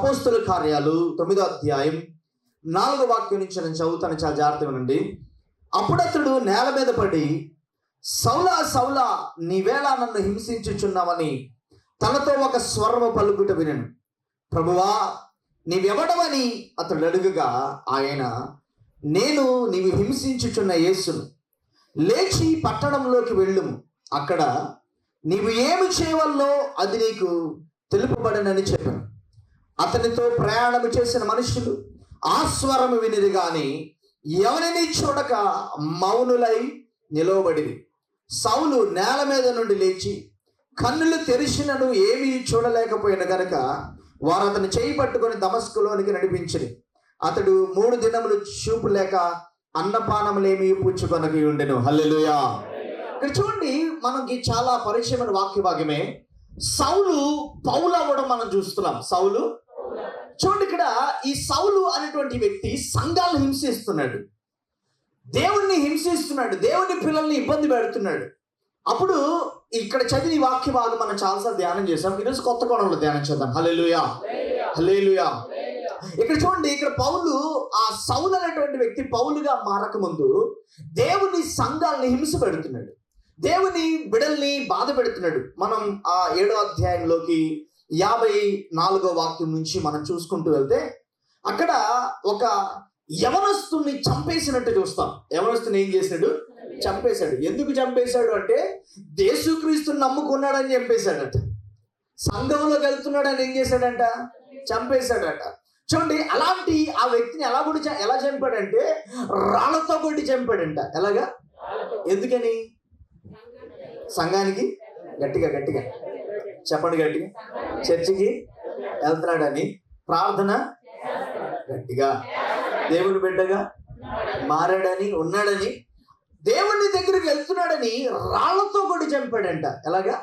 అపోస్తుల కార్యాలు 9వ అధ్యాయం 4వ వాక్యం నుంచి నేను చదువుతాను, చాలా జాగ్రత్తగా వినండి. అప్పుడు అతడు నేల మీద పడి, సౌలా సౌలా, నీవేళ నన్ను హింసించుచున్నావని తనతో ఒక స్వరము పలుకుట వినను. ప్రభువా, నీవెవడవని అతడు అడుగగా ఆయన, నేను నీవు హింసించుచున్న యేసును, లేచి పట్టణంలోకి వెళ్ళుము, అక్కడ నీవు ఏమి చేయవల్లో అది నీకు తెలుపబడనని చెప్పాను. అతనితో ప్రయాణము చేసిన మనుషులు ఆ స్వరము వినిది గాని ఎవరిని చూడక మౌనులై నిలవబడిరి. సౌలు నేల మీద నుండి లేచి కన్నులు తెరిచినను ఏమీ చూడలేకపోయిన గనుక వారు అతను చేయి పట్టుకొని దమస్కులోనికి నడిపించిరి. అతడు 3 దినములు చూపు లేక అన్నపానములేమీ పుచ్చుకొనకి ఉండెను. హల్లెలూయా. ఇక్కడ చూడండి, మనకి చాలా పరిచయమైన వాక్య భాగమే. సౌలు పౌలు అవ్వడం మనం చూస్తున్నాం. సౌలు చూడండి, ఇక్కడ ఈ సౌలు అనేటువంటి వ్యక్తి సంఘాలను హింసిస్తున్నాడు, దేవుణ్ణి హింసిస్తున్నాడు, దేవుని పిల్లల్ని ఇబ్బంది పెడుతున్నాడు. అప్పుడు ఇక్కడ చదివి వాక్య భాగం మనం చాలాసార్లు ధ్యానం చేసాం. ఈరోజు కొత్త కోణంలో ధ్యానం చేద్దాం. హల్లెలూయా, హల్లెలూయా. ఇక్కడ చూడండి, ఇక్కడ పౌలు, ఆ సౌలు అనేటువంటి వ్యక్తి పౌలుగా మారకముందు దేవుని సంఘాలని హింస పెడుతున్నాడు, దేవుని బిడల్ని బాధ పెడుతున్నాడు. మనం ఆ 7వ అధ్యాయంలోకి 54వ వాక్యం నుంచి మనం చూసుకుంటూ వెళ్తే అక్కడ ఒక యవనస్తుని చంపేసినట్టు చూస్తాం. యవనస్తుని ఏం చేసినాడు? చంపేశాడు. ఎందుకు చంపేశాడు అంటే యేసుక్రీస్తుని నమ్ముకున్నాడని చంపేశాడట. సంఘంలోకి వెళ్తున్నాడని ఏం చేశాడంట? చంపేశాడట. చూడండి, అలాంటి ఆ వ్యక్తిని ఎలా చంపాడంటే రాళ్లతో కొట్టి చంపాడంట. ఎలాగా? ఎందుకని? సంఘానికి గట్టిగా చెప్పండి, గట్టిగా చర్చికి వెళ్తున్నాడని, ప్రార్థన గట్టిగా, దేవుని బిడ్డగా మారాడని, ఉన్నాడని, దేవుని దగ్గరికి వెళ్తున్నాడని రాళ్లతో కొట్టి చంపాడంట. ఎలాగా?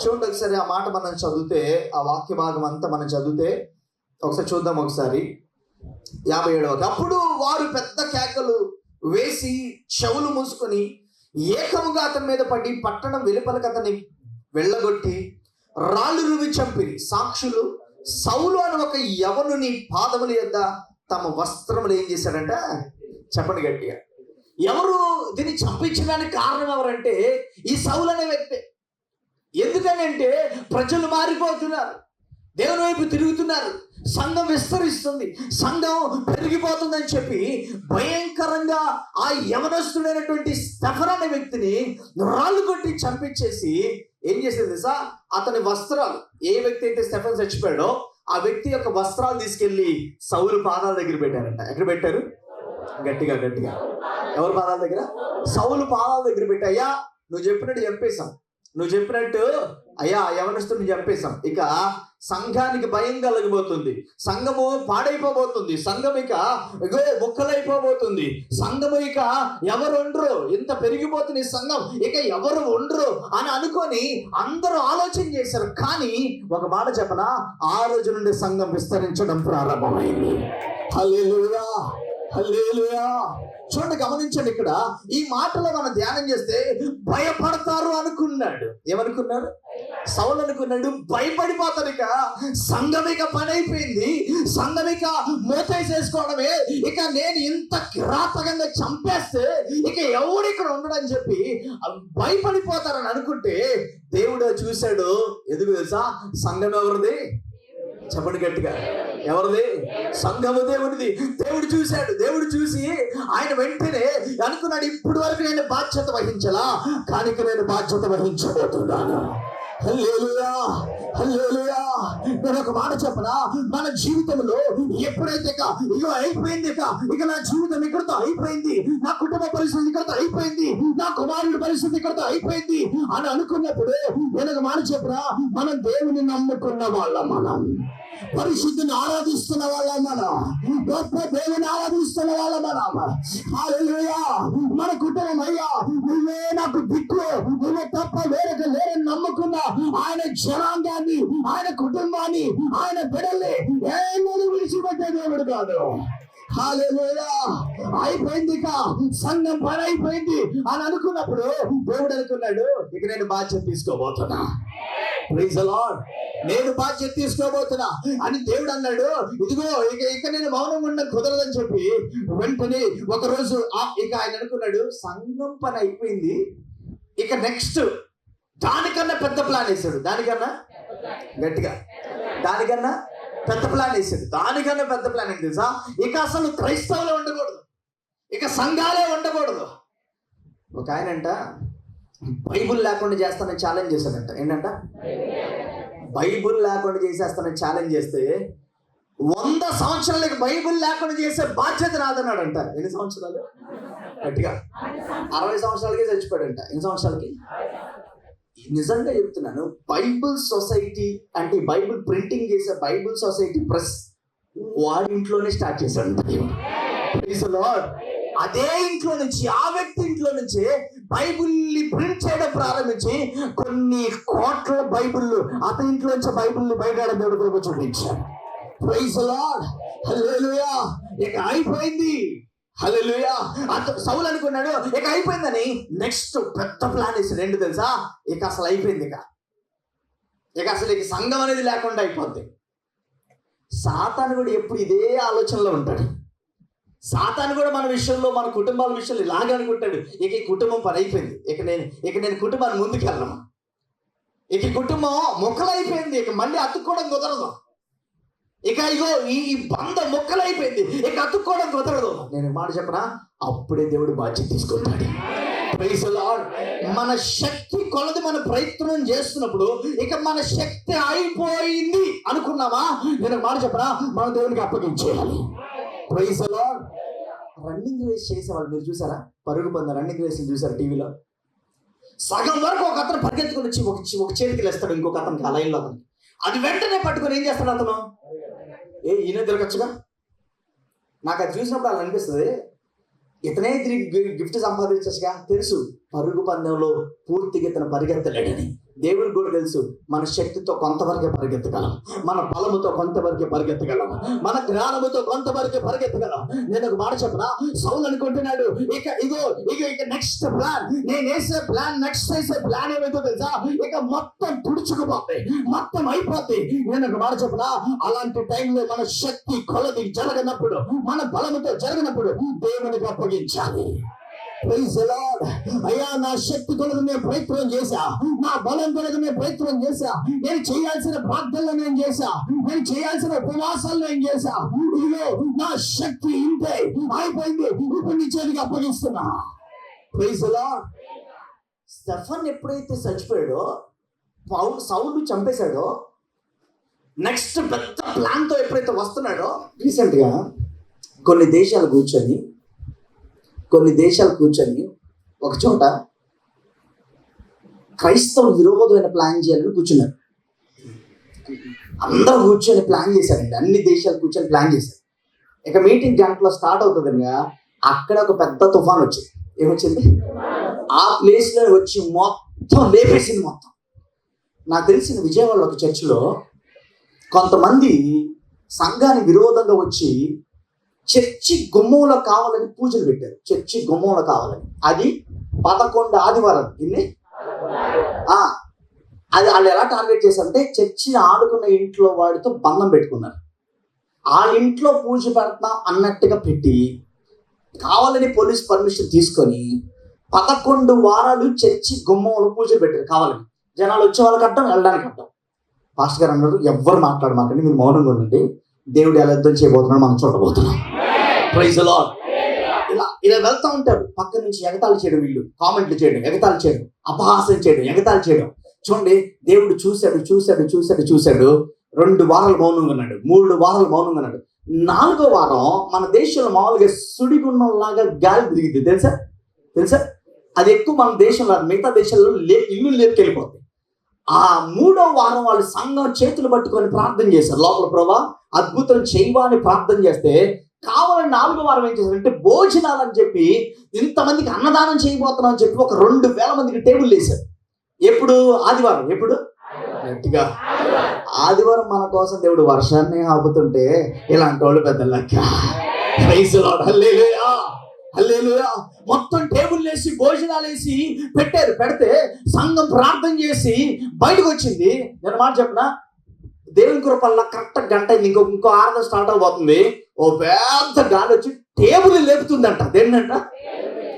చూడండి ఒకసారి ఆ మాట మనం చదివితే, ఆ వాక్య భాగం అంతా మనం చదివితే ఒకసారి చూద్దాం. ఒకసారి 57వ. అప్పుడు వారు పెద్ద కేకలు వేసి చెవులు మూసుకొని ఏకముగా అతని మీద పడి పట్టణం వెలుపలకు అతన్ని వెళ్ళగొట్టి రాళ్ళు రువి చంపిరి. సాక్షులు సౌలు అని ఒక యవనుని పాదముల యొద్ద తమ వస్త్రములు ఏం చేశారంట? చెప్పండి గట్టిగా. ఎవరు దీన్ని చంపించడానికి కారణం ఎవరంటే ఈ సౌలు అనే వ్యక్తి. ఎందుకని అంటే ప్రజలు మారిపోతున్నారు, దేవుని వైపు తిరుగుతున్నారు, సంఘం విస్తరిస్తుంది, సంఘం పెరిగిపోతుందని చెప్పి భయంకరంగా ఆ యవనస్తుడైనటువంటి స్టెఫన్ అనే వ్యక్తిని రాళ్ళు కొట్టి చంపించేసి ఏం చేసేది తెలుసా? అతని వస్త్రాలు, ఏ వ్యక్తి అయితే స్టెఫన్ చచ్చిపోయాడో ఆ వ్యక్తి యొక్క వస్త్రాలు తీసుకెళ్లి సౌలు పాదాల దగ్గర పెట్టారంట. ఎక్కడ పెట్టారు? గట్టిగా. ఎవరి పాదాల దగ్గర? సౌలు పాదాల దగ్గర పెట్టి, అయ్యా నువ్వు చెప్పినట్టు చంపేశాం, నువ్వు చెప్పినట్టు అయ్యా యవనస్తుని చంపేశాం. ఇక సంఘానికి భయం కలగబోతుంది, సంఘము పాడైపోబోతుంది, సంఘం ఇక ముక్కలైపోబోతుంది, సంఘము ఇక ఎవరు ఉండరు, ఇంత పెరిగిపోతుంది సంఘం, ఇక ఎవరు ఉండరు అని అనుకొని అందరూ ఆలోచన చేశారు. కానీ ఒక మాట చెప్పనా, ఆ రోజు నుండి సంఘం విస్తరించడం ప్రారంభమైంది. హల్లెలూయా, హల్లెలూయా. చూడండి, గమనించండి, ఇక్కడ ఈ మాటలో మనం ధ్యానం చేస్తే భయపడతారు అనుకున్నాడు. ఏమనుకున్నాడు? సౌలు అనుకున్నాడు భయపడిపోతారు, ఇక సంఘమిక పని అయిపోయింది, సంఘమిక మోతేసేసుకోవడమే, ఇక నేను ఇంత కిరాతకంగా చంపేస్తే ఇక ఎవడు ఇక్కడ ఉండడని చెప్పి భయపడిపోతారని అనుకుంటే దేవుడు చూశాడు. ఎందుకు తెలుసా? సంఘం ఎవరిది? చెప్పండి గట్టిగా. ఎవరిది? సంఘము దేవుడిది. దేవుడు చూశాడు. దేవుడు చూసి ఆయన వెంటనే అనుకున్నాడు, ఇప్పుడు వరకు నేను బాధ్యత వహించాలా, కానీ నేను బాధ్యత వహించబోతున్నాను. హల్లెలూయా, హల్లెలూయా. నేను ఒక మాట చెప్పనా, మన జీవితంలో ఎప్పుడైతే ఇక అయిపోయింది, ఇక నా జీవితం ఇక్కడితో అయిపోయింది, నా కుటుంబ పరిస్థితి ఇక్కడితో అయిపోయింది, నా కుమారుడి పరిస్థితి ఇక్కడితో అయిపోయింది అని అనుకున్నప్పుడు నేను ఒక మాట చెప్పనా, మనం దేవుని నమ్ముకున్న వాళ్ళం, మనం పరిశుద్ధిని ఆరాధిస్తున్న వాళ్ళం, మనం గొప్ప దేవుని ఆరాధిస్తున్న వాళ్ళం, మనం. హల్లెలూయా. మన కుటుంబం, అయ్యా నువ్వే నాకు దిక్కు, నువ్వే తప్ప వేరొక లేరని నమ్ముకున్న ఆయన జనాంగాన్ని, ఆయన కుటుంబాన్ని, ఆయన బిడ్డల్ని ఏమీ విడిచిపెట్టే దేవుడు కాదు. హల్లెలూయా. అయిపోయింది, ఇక సంఘం పని అయిపోయింది అని అనుకున్నప్పుడు దేవుడు అనుకున్నాడు, ఇక నేను బాధ్యత తీసుకోబోతున్నా. Praise the lord. నేను బాధ్యత తీసుకోబోతున్నా అని దేవుడు అన్నాడు. ఇదిగో ఇక నేను మౌనంగా ఉండడం కుదరదని చెప్పి వెంటనే ఒకరోజు ఇక ఆయన అనుకున్నాడు, సంఘం పని అయిపోయింది, ఇక నెక్స్ట్ దానికన్నా పెద్ద ప్లాన్ వేసాడు. దానికన్నా గట్టిగా, దానికన్నా పెద్ద ప్లాన్ వేసాడు. దానికన్నా పెద్ద ప్లాన్ ఏంటి తెలుసా? ఇక అసలు క్రైస్తవులే ఉండకూడదు, ఇక సంఘాలే ఉండకూడదు. ఒక ఆయనంట బైబుల్ లేకుండా చేస్తానని ఛాలెంజ్ చేశాడంట. ఏంటంట? బైబుల్ లేకుండా చేసేస్తానని ఛాలెంజ్ చేస్తే 100 సంవత్సరాలకి బైబుల్ లేకుండా చేసే బాధ్యత నాదన్నాడంట. ఎన్ని సంవత్సరాలు? గట్టిగా 60 సంవత్సరాలకే చచ్చిపోయాడంట. ఎన్ని సంవత్సరాలకి? నిజంగా చెప్తున్నాను, బైబుల్ సొసైటీ అంటే బైబుల్ ప్రింటింగ్ చేసే బైబుల్ సొసైటీ ప్రెస్ వాడి ఇంట్లోనే స్టార్ట్ చేశాడంట. Praise the lord. అదే ఇంట్లో నుంచి, ఆ వ్యక్తి ఇంట్లో నుంచి బైబుల్ని ప్రింట్ చేయడం ప్రారంభించి కొన్ని కోట్ల బైబుల్లు అతని ఇంట్లో నుంచి బైబుల్ని బయట దేవుడు చూపించాడు. Praise the Lord. హల్లెలూయా. ఇక అయిపోయింది. హల్లెలూయా. సౌలు అనుకున్నాడు ఇక అయిపోయిందని నెక్స్ట్ పెద్ద ప్లాన్ వేసాడు. ఏంటి తెలుసా? ఇక అసలు అయిపోయింది, ఇక అసలు ఇక సంఘం అనేది లేకుండా అయిపోద్ది. సాతాను కూడా ఎప్పుడు ఇదే ఆలోచనలో ఉంటాడు. సాతాను కూడా మన విషయంలో, మన కుటుంబాల విషయంలో ఇలాగే అనుకుంటాడు, ఇక ఈ కుటుంబం పని అయిపోయింది, ఇక నేను కుటుంబాన్ని ముందుకు వెళ్ళను, ఇక ఈ కుటుంబం మొక్కలైపోయింది, ఇక మళ్ళీ అతుక్కోవడం కుదరదు, ఇక ఇగో ఈ బంధం మొక్కలైపోయింది, ఇక అతుక్కోవడం కుదరదు. నేను మాట చెప్పనా? అప్పుడే దేవుడు బాధ్యత తీసుకుంటాడు. Praise the lord. మన శక్తి కొలది మన ప్రయత్నం చేస్తున్నప్పుడు ఇక మన శక్తి అయిపోయింది అనుకున్నామా? నేను మాట చెప్పనా? మన దేవునికి అప్పగించేయాలి. Praise the Lord. Running race చేసేవాళ్ళు మీరు చూసారా? పరుగు పందెం రన్నింగ్ రేస్ చూసారా టీవీలో? సగం వరకు ఒక అతను పరిగెత్తుకుని వచ్చి ఒక చేతికి లేస్తాడు, ఇంకొక అతనికి ఆ లైన్లో అతను అది వెంటనే పట్టుకొని ఏం చేస్తాడు అతను? ఈయన తిరగచ్చుగా. నాకు అది చూసినప్పుడు అలా అనిపిస్తుంది, ఇతనే గిఫ్ట్ సంపాదించచ్చుగా. తెలుసు పరుగు పందెంలో పూర్తిగా ఇతను పరిగెత్తలేడని. దేవుడికి కూడా తెలుసు మన శక్తితో కొంతవరకే పరిగెత్తగలం, మన బలముతో కొంతవరకే పరిగెత్తగలం, మన జ్ఞానముతో కొంతవరకే పరిగెత్తగలం. నేను ఒక మాట చెప్పనా? సౌలు అనుకుంటున్నాడు ఇక నెక్స్ట్ ప్లాన్, నేను వేసే ప్లాన్, నెక్స్ట్ వేసే ప్లాన్ ఏమైతే తెలుసా? ఇక మొత్తం తుడుచుకుపోతాయి, మొత్తం అయిపోద్ది. నేను ఒక మాట చెప్పనా? అలాంటి టైంలో మన శక్తి కొలది జరగనప్పుడు, మన బలముతో జరగనప్పుడు దేవునికి అప్పగించాలి. Praise the Lord. అయ్యా, నా శక్తి కొలది నేను ప్రయత్నం చేశా, నా బలం కొలది నేను ప్రయత్నం చేశా, నేను చేయాల్సిన ప్రార్థనలు నేను చేశా, నేను చేయాల్సిన ఉపవాసాలు నేను చేశా, ఇదిగో నా శక్తి ఇంతే అయిపోయింది, ఇప్పుడు నీ చేతికి అప్పగిస్తున్నా. Praise the Lord. స్టెఫన్ ఎప్పుడైతే చచ్చిపోయాడో, సౌలు చంపేశాడో, నెక్స్ట్ పెద్ద ప్లాన్తో ఎప్పుడైతే వస్తున్నాడో, రీసెంట్గా కొన్ని దేశాలు కూర్చొని ఒక చోట క్రైస్తవులు విరోధమైన ప్లాన్ చేయాలని కూర్చున్నారు. అందరూ కూర్చొని ప్లాన్ చేశారండి, అన్ని దేశాలు కూర్చొని ప్లాన్ చేశారు. ఇక మీటింగ్ గంటలో స్టార్ట్ అవుతుందిగా, అక్కడ ఒక పెద్ద తుఫాన్ వచ్చింది. ఏమొచ్చింది? ఆ ప్లేస్లో వచ్చి మొత్తం లేపేసింది. మొత్తం నాకు తెలిసిన విజయవాడలో ఒక చర్చిలో కొంతమంది సంఘానికి విరోధంగా వచ్చి చర్చి గుమ్మంలో కావాలని పూజలు పెట్టారు. చర్చి గుమ్మంలో కావాలని. అది 11 ఆదివారం. ఇన్ని అది వాళ్ళు ఎలా టార్గెట్ చేశారంటే, చర్చిని ఆడుకున్న ఇంట్లో వాడితో బంధం పెట్టుకున్నారు. ఆ ఇంట్లో పూజ పెడతాం అన్నట్టుగా పెట్టి కావాలని పోలీస్ పర్మిషన్ తీసుకొని 11 వారాలు చర్చి గుమ్మంలో పూజలు పెట్టారు. కావాలని జనాలు వచ్చే వాళ్ళకి అడ్డం, వెళ్ళడానికి అడ్డం. పాస్టర్ గారు అన్నారు, ఎవ్వరు మాట్లాడమాకండి, మీరు మౌనంగా ఉండండి, దేవుడు ఎలా యుద్ధం చేయబోతున్నాడు మనం చూడబోతున్నాం. Praise the lord. ఇలా వెళ్తా ఉంటారు, పక్క నుంచి ఎగతాళి చేయడం, వీళ్ళు కామెంట్లు చేయడం, ఎగతాళి చేయడం, అపహాసం చేయడం, ఎగతాళి చేయడం. చూడండి, దేవుడు చూశాడు 2 వారాలు మౌనంగా ఉన్నాడు, 3 వారాలు మౌనంగా ఉన్నాడు. 4వ వారం మన దేశంలో మామూలుగా సుడిగుండంలాగా గాలి తిరిగింది. తెలుసా? అది ఎక్కువ మన దేశంలో, మిగతా దేశాల్లో ఇల్లు లేపుకెళ్ళిపోతుంది. ఆ 3వ వారం వాళ్ళు సంఘం చేతులు పట్టుకొని ప్రార్థన చేశారు. లోపల ప్రభా అద్భుతం చేయవా అని ప్రార్థన చేస్తే, కావాలని 4వ వారం ఏం చేశారంటే భోజనాలని చెప్పి ఇంతమందికి అన్నదానం చేయబోతున్నాం అని చెప్పి ఒక 2000 మందికి టేబుల్ వేశారు. ఎప్పుడు? ఆదివారం. ఎప్పుడు? గట్టిగా ఆదివారం మన కోసం దేవుడు వర్షాన్ని ఆపుతుంటే ఇలాంటి వాళ్ళు పెద్ద లెక్క. Praise the Lord. హల్లెలూయా, హల్లెలూయా. మొత్తం టేబుల్ వేసి భోజనాలు వేసి పెట్టారు. పెడితే సంఘం ప్రార్థన చేసి బయటకు వచ్చింది. నేను మాట చెప్పనా, దేవుని కృపల్ల కరెక్ట్ గంట ఇంకో ఆరాధన స్టార్ట్ అవబోతుంది. ఓ పెద్ద గాలి వచ్చి టేబుల్ లేపుతుందంట. దేన్నంట?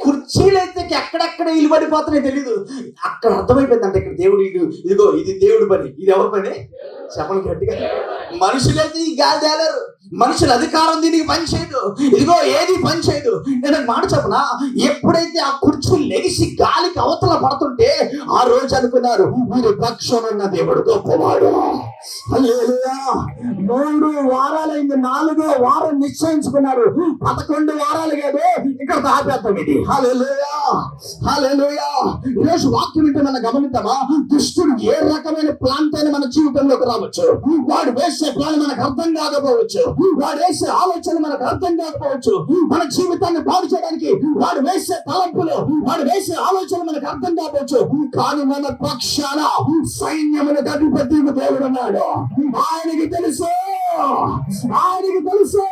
కుర్చీలు అయితే ఎక్కడెక్కడ ఇల్లు పడిపోతున్నాయి తెలీదు. అక్కడ అర్థమైపోయిందంట, ఇక్కడ దేవుడు ఇదిగో ఇది దేవుడి పని. ఇది ఎవరి పని? చెప్పలు గట్టిగా. మనుషులైతే ఈ గాలి తేలేరు, మనుషుల అధికారం దీనికి పని చేయదు, ఇదిగో ఏది పని చేయదు. నేను మాట చెప్పనా, ఎప్పుడైతే ఆ కుర్చీలు లెగిసి గాలికి అవతల పడుతుంటే ఆ రోజు అనుకున్నారు, మీరు పక్షం ఉన్న దేవుడు గొప్పవాడు. హల్లెలూయా. 3 వారాలైంది, 4వ వారం నిశ్చయించుకున్నారు. 11 వారాలు కాదు, ఇక్కడ ఆపేద్దాం ఇది. హల్లెలూయా, హల్లెలూయా. ఈరోజు వాక్యం ఏంటో మనం గమనిద్దామా? దుష్టుడు ఏ రకమైన ప్లాన్ అయినా మన జీవితంలోకి రావచ్చు. వాడు వేసే ప్లాన్ మనకు అర్థం కాకపోవచ్చు, వాడు వేసే ఆలోచన మనకు అర్థం కాకపోవచ్చు. మన జీవితాన్ని బాగు చేయడానికి వాడు వేసే తలంపులు, వాడు వేసే ఆలోచన మనకు అర్థం కాకపోవచ్చు. కానీ మన పక్షాన సైన్యములకు అధిపతి దేవుడు ఉన్నాడు. ఆయనకి తెలుసు, ఆయనకి తెలుసు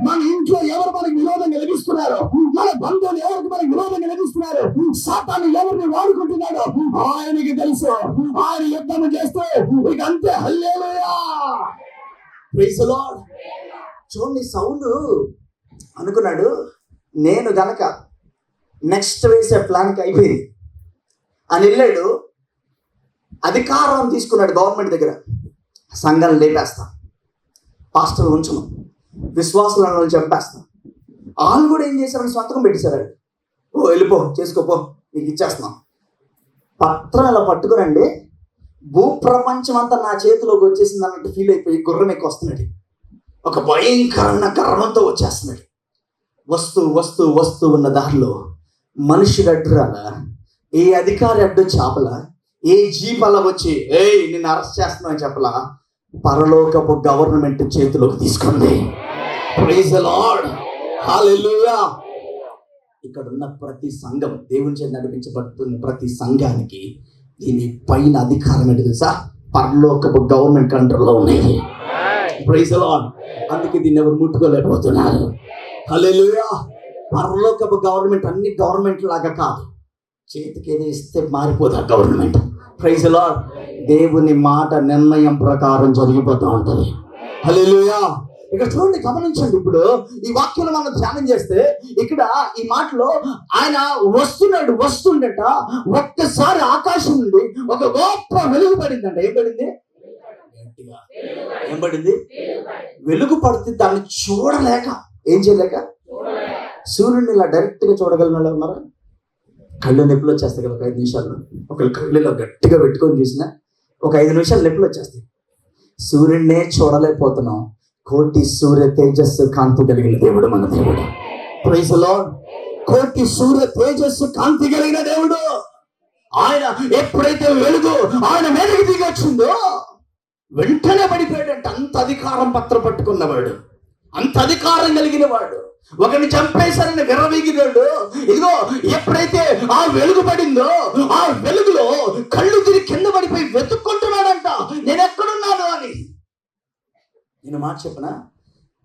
మన ఇంట్లో ఎవరు మనకి విరోధం కలిగిస్తున్నారు, మన బంధువులు ఎవరికి మనకి విరోధం కలిగిస్తున్నారు, సాతాను ఎవరిని వాడుకుంటున్నాడు ఆయనకి తెలుసు. ఆయన యుద్ధం చేస్తూ ఇక అంతే. హల్లెలూయా, ప్రైజ్ ది లార్డ్. చూడండి, సౌలు అనుకున్నాడు, నేను గనక నెక్స్ట్ వేసే ప్లాన్కి అయిపోయింది అని వెళ్ళాడు. అధికారం తీసుకున్నాడు గవర్నమెంట్ దగ్గర. సంఘాలను లేపేస్తాం, పాస్టర్లు ఉంచను, విశ్వాసాలను చంపేస్తాం. వాళ్ళు కూడా ఏం చేశారని సంతకం పెట్టేశారు. ఓ వెళ్ళిపో, చేసుకోపో, నీకు ఇచ్చేస్తున్నాం. పత్రం ఇలా పట్టుకునండి, భూప్రపంచం అంతా నా చేతిలోకి వచ్చేసింది అన్నట్టు ఫీల్ అయిపోయి గుర్రం ఎక్కువ వస్తున్నాడు. ఒక భయంకరమైన గర్వంతో వచ్చేస్తున్నాడు. వస్తూ ఉన్న దారిలో మనుషుడు అడ్డురాల, ఏ అధికారి అడ్డు చాపల, ఏ జీప్ అలా వచ్చి నిన్ను అరెస్ట్ చేస్తున్నావు అని చెప్పలా, పరలోకపు గవర్నమెంట్ చేతిలోకి తీసుకుంది. ప్రైజ్ ది లార్డ్, హల్లెలూయా. ఇక్కడ ఉన్న ప్రతి సంఘం, దేవుని చేత నడిపించబడుతున్న ప్రతి సంఘానికి దీని పైన అధికారం ఏంటి తెలుసా? పరలోకపు గవర్నమెంట్ కంట్రోల్లో ఉన్నాయి. Praise the lord. అందుకే దీన్ని ఎవరు ముట్టుకోలేకపోతున్నారు. హల్లెలూయా. పరలోకపు గవర్నమెంట్ అన్ని గవర్నమెంట్ లాగా కాదు, చేతికి ఏదో ఇస్తే మారిపోతా గవర్నమెంట్. Praise the lord. దేవుని మాట నిర్ణయం ప్రకారం జరిగిపోతూ ఉంటుంది. హల్లెలూయా. ఇక్కడ చూడండి, గమనించండి. ఇప్పుడు ఈ వాక్యంలో మనం ధ్యానం చేస్తే ఇక్కడ ఈ మాటలో ఆయన వస్తుండట ఒక్కసారి ఆకాశం నుండి ఒక గొప్ప వెలుగు పడిందంట. ఏం పడింది? ఏం పడింది? వెలుగు పడితే దాన్ని చూడలేక, ఏం చేయలేక, సూర్యుడిని ఇలా డైరెక్ట్ గా చూడగలిగిన వాళ్ళు ఉన్నారా? కళ్ళు నొప్పులు వచ్చేస్తాయి కదా 5 నిమిషాల్లో. ఒకళ్ళు కళ్ళులో గట్టిగా పెట్టుకొని చూసినా ఒక 5 నిమిషాలు నొప్పులు వచ్చేస్తాయి. సూర్యుడినే చూడలేకపోతున్నాం. కోటి సూర్య తేజస్సు కాంతి కలిగిన దేవుడు మన దేవుడు. Praise the lord. కోటి సూర్య తేజస్సు కాంతి కలిగిన దేవుడు ఆయన. ఎప్పుడైతే వెలుగు ఆయన మీదకి దిగి వచ్చిందో వెంటనే పడిపోయాడంట. అంత అధికారం పట్టుకున్నవాడు, అంత అధికారం కలిగిన వాడు, ఒకరిని చంపేశారని విర్రవీగినాడు. ఇదిగో ఎప్పుడైతే ఆ వెలుగు పడిందో ఆ వెలుగులో కళ్ళు తిరిగి కింద పడిపోయి వెతుక్కుంటున్నాడంట, నేను ఎక్కడున్నాను అని. నేను మాట చెప్పనా,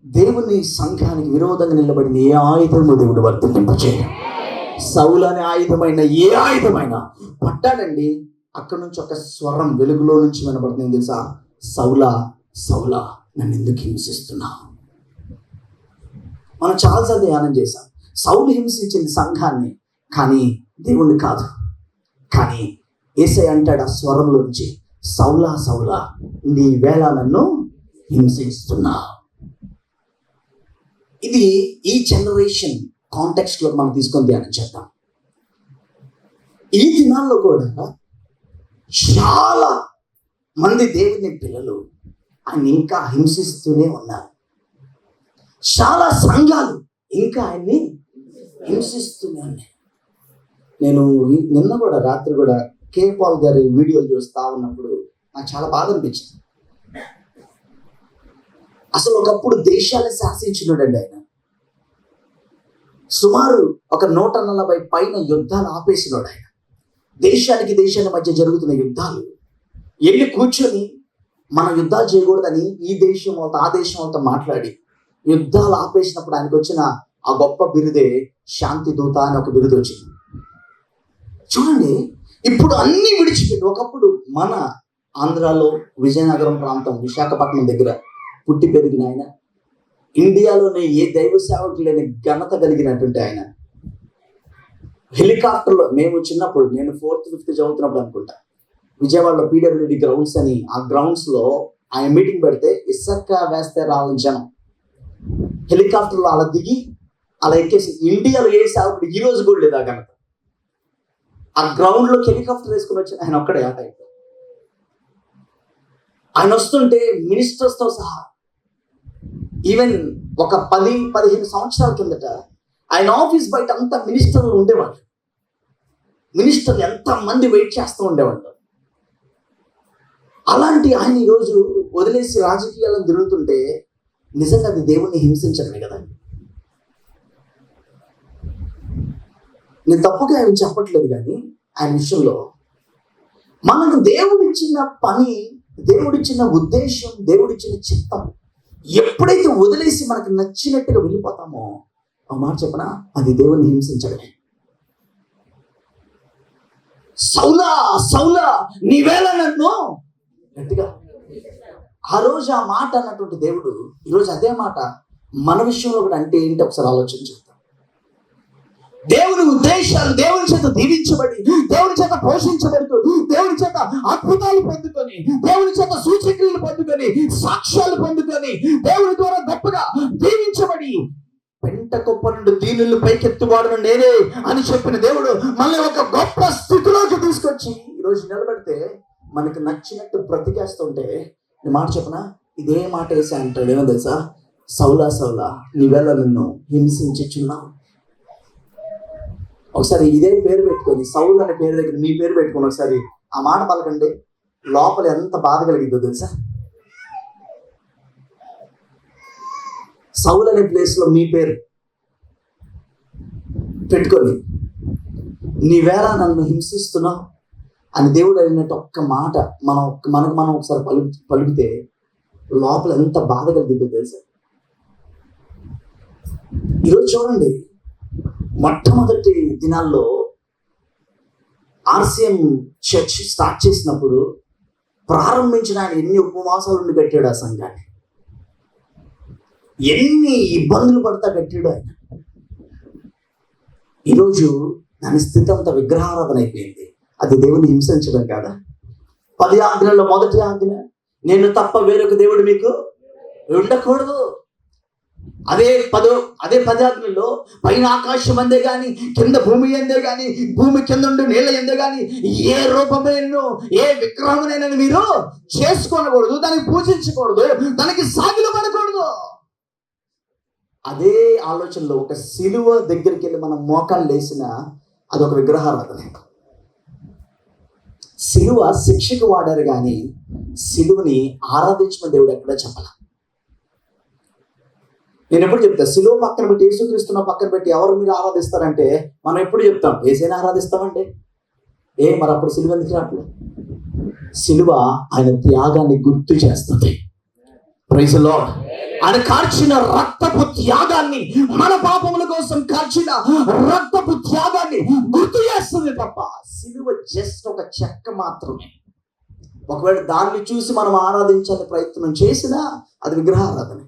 దేవుని సంఘానికి విరోధంగా నిలబడిన ఏ ఆయుధము దేవుడు వర్తింపచేయడు. సౌలు అనే ఆయుధమైన ఏ ఆయుధమైనా పట్టాడండి. అక్కడ నుంచి ఒక స్వరం వెలుగులో నుంచి వినబడుతుంది తెలుసా? సౌలా సౌలా, నన్ను ఎందుకు హింసిస్తున్నావు? మనం చాలాసార్లు ధ్యానం చేశాం. సౌలు హింసించింది సంఘాన్ని, కానీ దేవుణ్ణి కాదు. కానీ యేసయ్య అంటాడు ఆ స్వరంలో నుంచి, సౌలా సౌలా, నీ వేళ నన్ను హింసిస్తున్నావు. ఇది ఈ జనరేషన్ కాంటెక్స్ట్ లో మనం తీసుకొని ధ్యానం చేద్దాం. ఈ దినాల్లో కూడా చాలా మంది దేవుని పిల్లలు ఆయన ఇంకా హింసిస్తూనే ఉన్నారు. చాలా సంఘాలు ఇంకా ఆయన్ని హింసిస్తూనే ఉన్నాయి. నేను నిన్న కూడా రాత్రి కూడా కే పాల్ గారి వీడియోలు చూస్తా ఉన్నప్పుడు నాకు చాలా బాధ అనిపించింది. అసలు ఒకప్పుడు దేశాలను శాసించినాడండి ఆయన. సుమారు ఒక 140 పైన యుద్ధాలు ఆపేసినాడు ఆయన. దేశాల మధ్య జరుగుతున్న యుద్ధాలు వెళ్ళి కూర్చొని మనం యుద్ధాలు చేయకూడదని ఈ దేశం వాళ్ళతో ఆ దేశం వాళ్ళతో మాట్లాడి యుద్ధాలు ఆపేసినప్పుడు ఆయనకు వచ్చిన ఆ గొప్ప బిరుదే శాంతి దూత అని ఒక బిరుదు వచ్చింది. చూడండి, ఇప్పుడు అన్ని విడిచిపెట్టి, ఒకప్పుడు మన ఆంధ్రాలో విజయనగరం ప్రాంతం విశాఖపట్నం దగ్గర పుట్టి పెరిగిన ఆయన, ఇండియాలోనే ఏ దైవ సేవకు లేని ఘనత కలిగినటువంటి ఆయన హెలికాప్టర్లో, మేము చిన్నప్పుడు, నేను 4th 5th చదువుతున్నప్పుడు అనుకుంటా, విజయవాడలో PWD గ్రౌండ్స్ అని, ఆ గ్రౌండ్స్ లో ఆయన మీటింగ్ పెడితే ఇసుక వేస్తే రాలని జనం హెలికాప్టర్లో అలా దిగి అలా ఎక్కేసి, ఇండియాలో ఏ సేవకుడు ఈ రోజు కూడా లేదు ఆ ఘనత. ఆ గ్రౌండ్ లోకి హెలికాప్టర్ వేసుకుని వచ్చి ఆయన ఒక్కడే ఆ టైంలో. ఆయన వస్తుంటే మినిస్టర్స్ తో సహా, ఈవెన్ ఒక 10-15 సంవత్సరాల కిందట ఆయన ఆఫీస్ బయట అంతా మినిస్టర్లు ఉండేవాళ్ళు. మినిస్టర్లు ఎంత మంది వెయిట్ చేస్తూ ఉండేవాళ్ళు. అలాంటి ఆయన ఈరోజు వదిలేసి రాజకీయాలను తిరుగుతుంటే నిజంగా అది దేవుణ్ణి హింసించడమే కదా. నేను తప్పుగా ఆయన చెప్పట్లేదు, కానీ ఆయన విషయంలో మనకు దేవుడిచ్చిన పని, దేవుడిచ్చిన ఉద్దేశం, దేవుడిచ్చిన చిత్తం ఎప్పుడైతే వదిలేసి మనకు నచ్చినట్టుగా వెళ్ళిపోతామో, ఆ మాట చెప్పనా, అది దేవుణ్ణి హింసించడమే. సౌలా సౌలా నీవేళ నన్ను గట్టిగా, ఆ రోజు ఆ మాట అన్నటువంటి దేవుడు ఈరోజు అదే మాట మన విషయంలో కూడా అంటే ఏంటి ఒకసారి ఆలోచన చేద్దాం. దేవుని ఉద్దేశాలు దేవుని చేత దీవించబడి, దేవుని చేత పోషించబడుతూ, దేవుని చేత అద్భుతాలు పొందుకొని, దేవుని చేత సూచక్రియలు పొందుకొని, సాక్ష్యాలు పొందుకొని, దేవుని ద్వారా గొప్పగా దీవించబడి, పెంట కుప్ప నుండి దీనులు పైకెత్తువాడును నేనే అని చెప్పిన దేవుడు మళ్ళీ ఒక గొప్ప స్థితిలోకి తీసుకొచ్చి ఈరోజు నిలబెడితే మనకు నచ్చినట్టు బ్రతికేస్తుంటే, నేను మాట చెప్పనా, ఇదే మాట వేసా అంటాడు. ఏమో తెలుసా, సౌలా సౌలా నీవేళ నిన్ను హింసించుచున్నావు. ఒకసారి ఇదే పేరు పెట్టుకొని, సౌలు అనే పేరు దగ్గర మీ పేరు పెట్టుకొని ఒకసారి ఆ మాట పలకండి, లోపల ఎంత బాధ కలిగిద్దో తెలుసా. సౌలు అనే ప్లేస్ లో మీ పేరు పెట్టుకొని, నీవేళ నన్ను హింసిస్తున్నావు అని దేవుడు అడిగినట్టు ఒక్క మాట మనం ఒకసారి పలికితే లోపల ఎంత బాధ కలిగిద్దో తెలుసా. ఈరోజు చూడండి, మొట్టమొదటి దినాల్లో RCM చర్చ్ స్టార్ట్ చేసినప్పుడు ప్రారంభించిన ఆయన ఎన్ని ఉపవాసాలు ఉండి కట్టాడు ఆ సంఘాన్ని, ఎన్ని ఇబ్బందులు పడతా కట్టాడు ఆయన. ఈరోజు దాని స్థితి అంతా విగ్రహారాధన అయిపోయింది. అది దేవుని హింసించడం కాదా? 10 ఆజ్ఞల్లో మొదటి ఆజ్ఞ, నేను తప్ప వేరొక దేవుడు మీకు ఉండకూడదు. అదే 10 ఆజ్ఞల్లో పైన ఆకాశం అందే గాని, కింద భూమి అందే గాని, భూమి కింద ఉండి నీళ్ళ ఎందే గాని ఏ రూపమైనను ఏ విగ్రహమైనా మీరు చేసుకోనకూడదు, దానికి పూజించకూడదు, దానికి సాగిలు పడకూడదు. అదే ఆలోచనలో ఒక సిలువ దగ్గరికి వెళ్ళి మనం మోకాళ్ళు వేసిన అదొక విగ్రహారాధన. సిలువ శిక్షకు వాడారు కానీ సిలువని ఆరాధించిన దేవుడు ఎక్కడా చెప్పాల. నేను ఎప్పుడు చెప్తా, సిలువ పక్కన పెట్టి యేసుక్రీస్తున్న పక్కన పెట్టి ఎవరు మీరు ఆరాధిస్తారంటే మనం ఎప్పుడు చెప్తాం యేసయ్యని ఆరాధిస్తామంటే. మరి అప్పుడు సిలువ ఎందుకు రావట్లేదు? సిలువ ఆయన త్యాగాన్ని గుర్తు చేస్తుంది. Praise the lord. ఆయన కార్చిన రక్తపు త్యాగాన్ని, మన పాపముల కోసం కార్చిన రక్తపు త్యాగాన్ని గుర్తు చేస్తుంది తప్ప సిలువ జస్ట్ ఒక చెక్క మాత్రమే. ఒకవేళ దాన్ని చూసి మనం ఆరాధించాలని ప్రయత్నం చేసినా అది విగ్రహారాధన.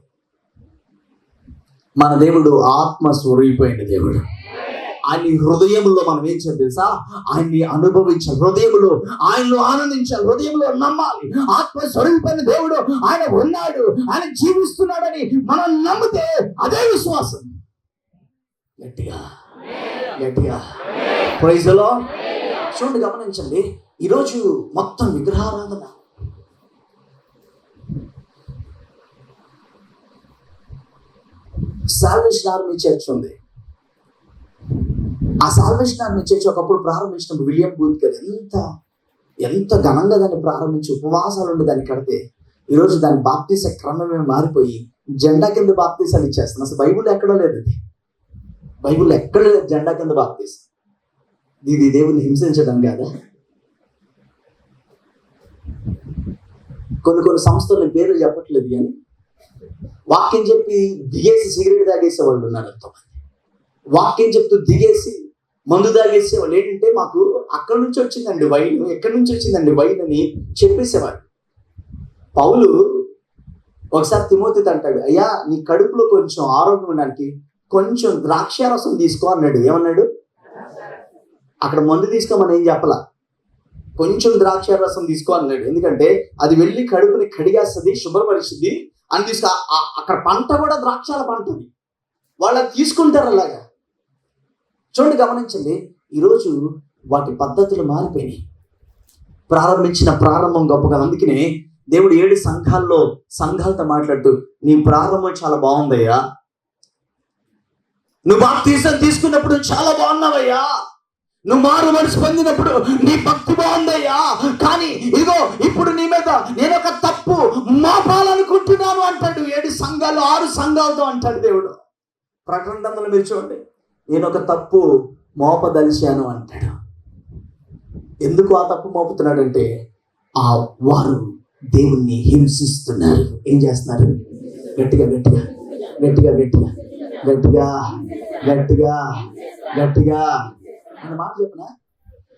మన దేవుడు ఆత్మ స్వరూపమైన దేవుడు. ఆయన హృదయంలో మనం ఏం చేయాలి తెలుసా? ఆయన్ని అనుభవించాలి, హృదయంలో ఆయనలో ఆనందించాలి, హృదయంలో నమ్మాలి. ఆత్మ స్వరూపమైన దేవుడు ఆయన ఉన్నాడు, ఆయన జీవిస్తున్నాడని మనం నమ్మితే అదే విశ్వాసం. గట్టిగా గట్టిగా ప్రైజ్ ది లార్డ్. చూడండి, గమనించండి, ఈరోజు మొత్తం విగ్రహారాధన. సాల్వేషన్ ఆర్మీ చర్చ్ ఉంది. ఆ సాల్వేషన్ ఆర్మీ చర్చ్ ఒకప్పుడు ప్రారంభించినప్పుడు విలియం బూత్ గారు ఎంత ఘనంగా దాన్ని ప్రారంభించి ఉపవాసాలు ఉండి దాన్ని కడితే ఈరోజు దాని బాప్తీస క్రమమే మారిపోయి జెండా కింద బాప్తీసాలు ఇచ్చేస్తాను. అసలు బైబుల్ ఎక్కడా లేదు, అది బైబుల్ ఎక్కడ లేదు జెండా కింద బాప్తీసం. ఇది దేవుని హింసించడం కాదా? కొన్ని సంస్థలు పేర్లు చెప్పట్లేదు కానీ వాక్యం చెప్పి దిగేసి సిగరెట్ తాగేసే వాళ్ళు ఉన్నారు ఎంతోమంది. వాక్యం చెప్తూ దిగేసి మందు తాగేసే వాళ్ళు. ఏంటంటే మాకు అక్కడి నుంచి వచ్చిందండి వైన్, ఎక్కడి నుంచి వచ్చిందండి వైన్ అని చెప్పేసేవాడు. పౌలు ఒకసారి తిమోతితో అంటాడు, అయ్యా నీ కడుపులో కొంచెం ఆరోగ్యం ఉండడానికి కొంచెం ద్రాక్షారసం తీసుకో అన్నాడు. ఏమన్నాడు? అక్కడ మందు తీసుకోమని ఏం చెప్పలా, కొంచెం ద్రాక్షారసం తీసుకో అన్నాడు. ఎందుకంటే అది వెళ్ళి కడుపుని కడిగేస్తుంది, శుభ్రపరిస్తుంది అని తీసుకో. అక్కడ పంట కూడా ద్రాక్షాల పంటది, వాళ్ళు తీసుకుంటారు అలాగా. చూడండి, గమనించండి. ఈరోజు వాటి పద్ధతులు మారిపోయినాయి. ప్రారంభించిన ప్రారంభం గొప్ప కదా. అందుకనే దేవుడు 7 సంఘాలతో మాట్లాడుతూ, నీ ప్రారంభం చాలా బాగుందయ్యా, నువ్వు బాప్తీసం తీసుకున్నప్పుడు చాలా బాగున్నావయ్యా, నువ్వు మారు మనసు పొందినప్పుడు నీ భక్తి బాగుందయ్యా, కానీ ఇదిగో ఇప్పుడు నీ మీద నేను ఒక తప్పు మోపాలనుకుంటున్నాను అంటాడు. 7 సంఘాలు 6 సంఘాలతో అంటాడు దేవుడు. ప్రకటన గ్రంథంలో మీరు చూడండి, నేను ఒక తప్పు మోపదలిచాను అంటాడు. ఎందుకు ఆ తప్పు మోపుతున్నాడంటే వారు దేవుణ్ణి హింసిస్తున్నారు. ఏం చేస్తున్నారు? గట్టిగా గట్టిగా గట్టిగా గట్టిగా గట్టిగా గట్టిగా గట్టిగా అన్న మాట చెప్పిన.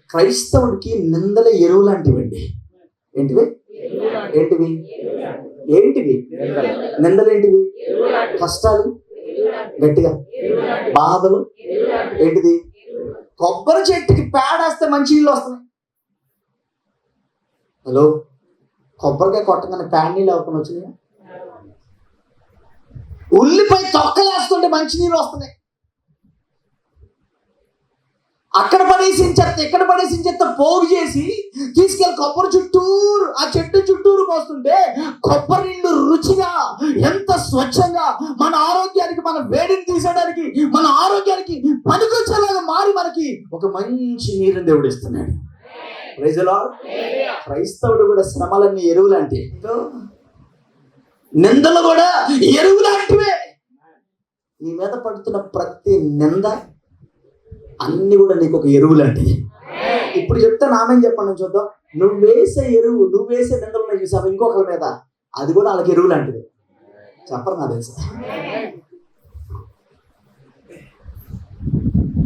క్రైస్తవుడికి నిందల ఎరువు లాంటివండి. ఏంటివి? ఏంటివి? ఏంటివి? నిందలేంటివి? కష్టాలు, గట్టిగా బాధలు. ఏంటిది? కొబ్బరి చెట్టుకి పేడేస్తే మంచి నీళ్ళు వస్తున్నాయి. హలో, కొబ్బరికాయ కొట్టగానే పేడ నీళ్ళు అవ్వకుండా వచ్చినాయి. ఉల్లిపాయ తొక్కలేస్తుంటే మంచి నీళ్ళు వస్తున్నాయి. అక్కడ పడేసిన చెత్త ఇక్కడ పడేసిన చెత్త పోగు చేసి తీసుకెళ్ళి కొబ్బరి చుట్టూరు, ఆ చెట్టు చుట్టూరు పోస్తుంటే కొబ్బరి నీళ్ళు రుచిగా, ఎంత స్వచ్ఛంగా మన ఆరోగ్యానికి, మన వేడిని తీసేయడానికి, మన ఆరోగ్యానికి పనికొచ్చేలాగా మారి మనకి ఒక మంచి నీరుని దేవుడు ఇస్తున్నాడు. Praise the lord. క్రైస్తవుడు కూడా శ్రమలన్నీ ఎరువు లాంటివి, నిందలు కూడా ఎరువు లాంటివే. నీ మీద పడుతున్న ప్రతి నింద అన్ని కూడా నీకు ఒక ఎరువు లాంటిది. ఇప్పుడు చెప్తే నామేం చెప్పండి చూద్దాం. నువ్వు వేసే ఎరువు, నువ్వు వేసే నిందలు చూసావు ఇంకొకరి మీద, అది కూడా వాళ్ళకి ఎరువు లాంటిది. చెప్పరు నా తెలుసా?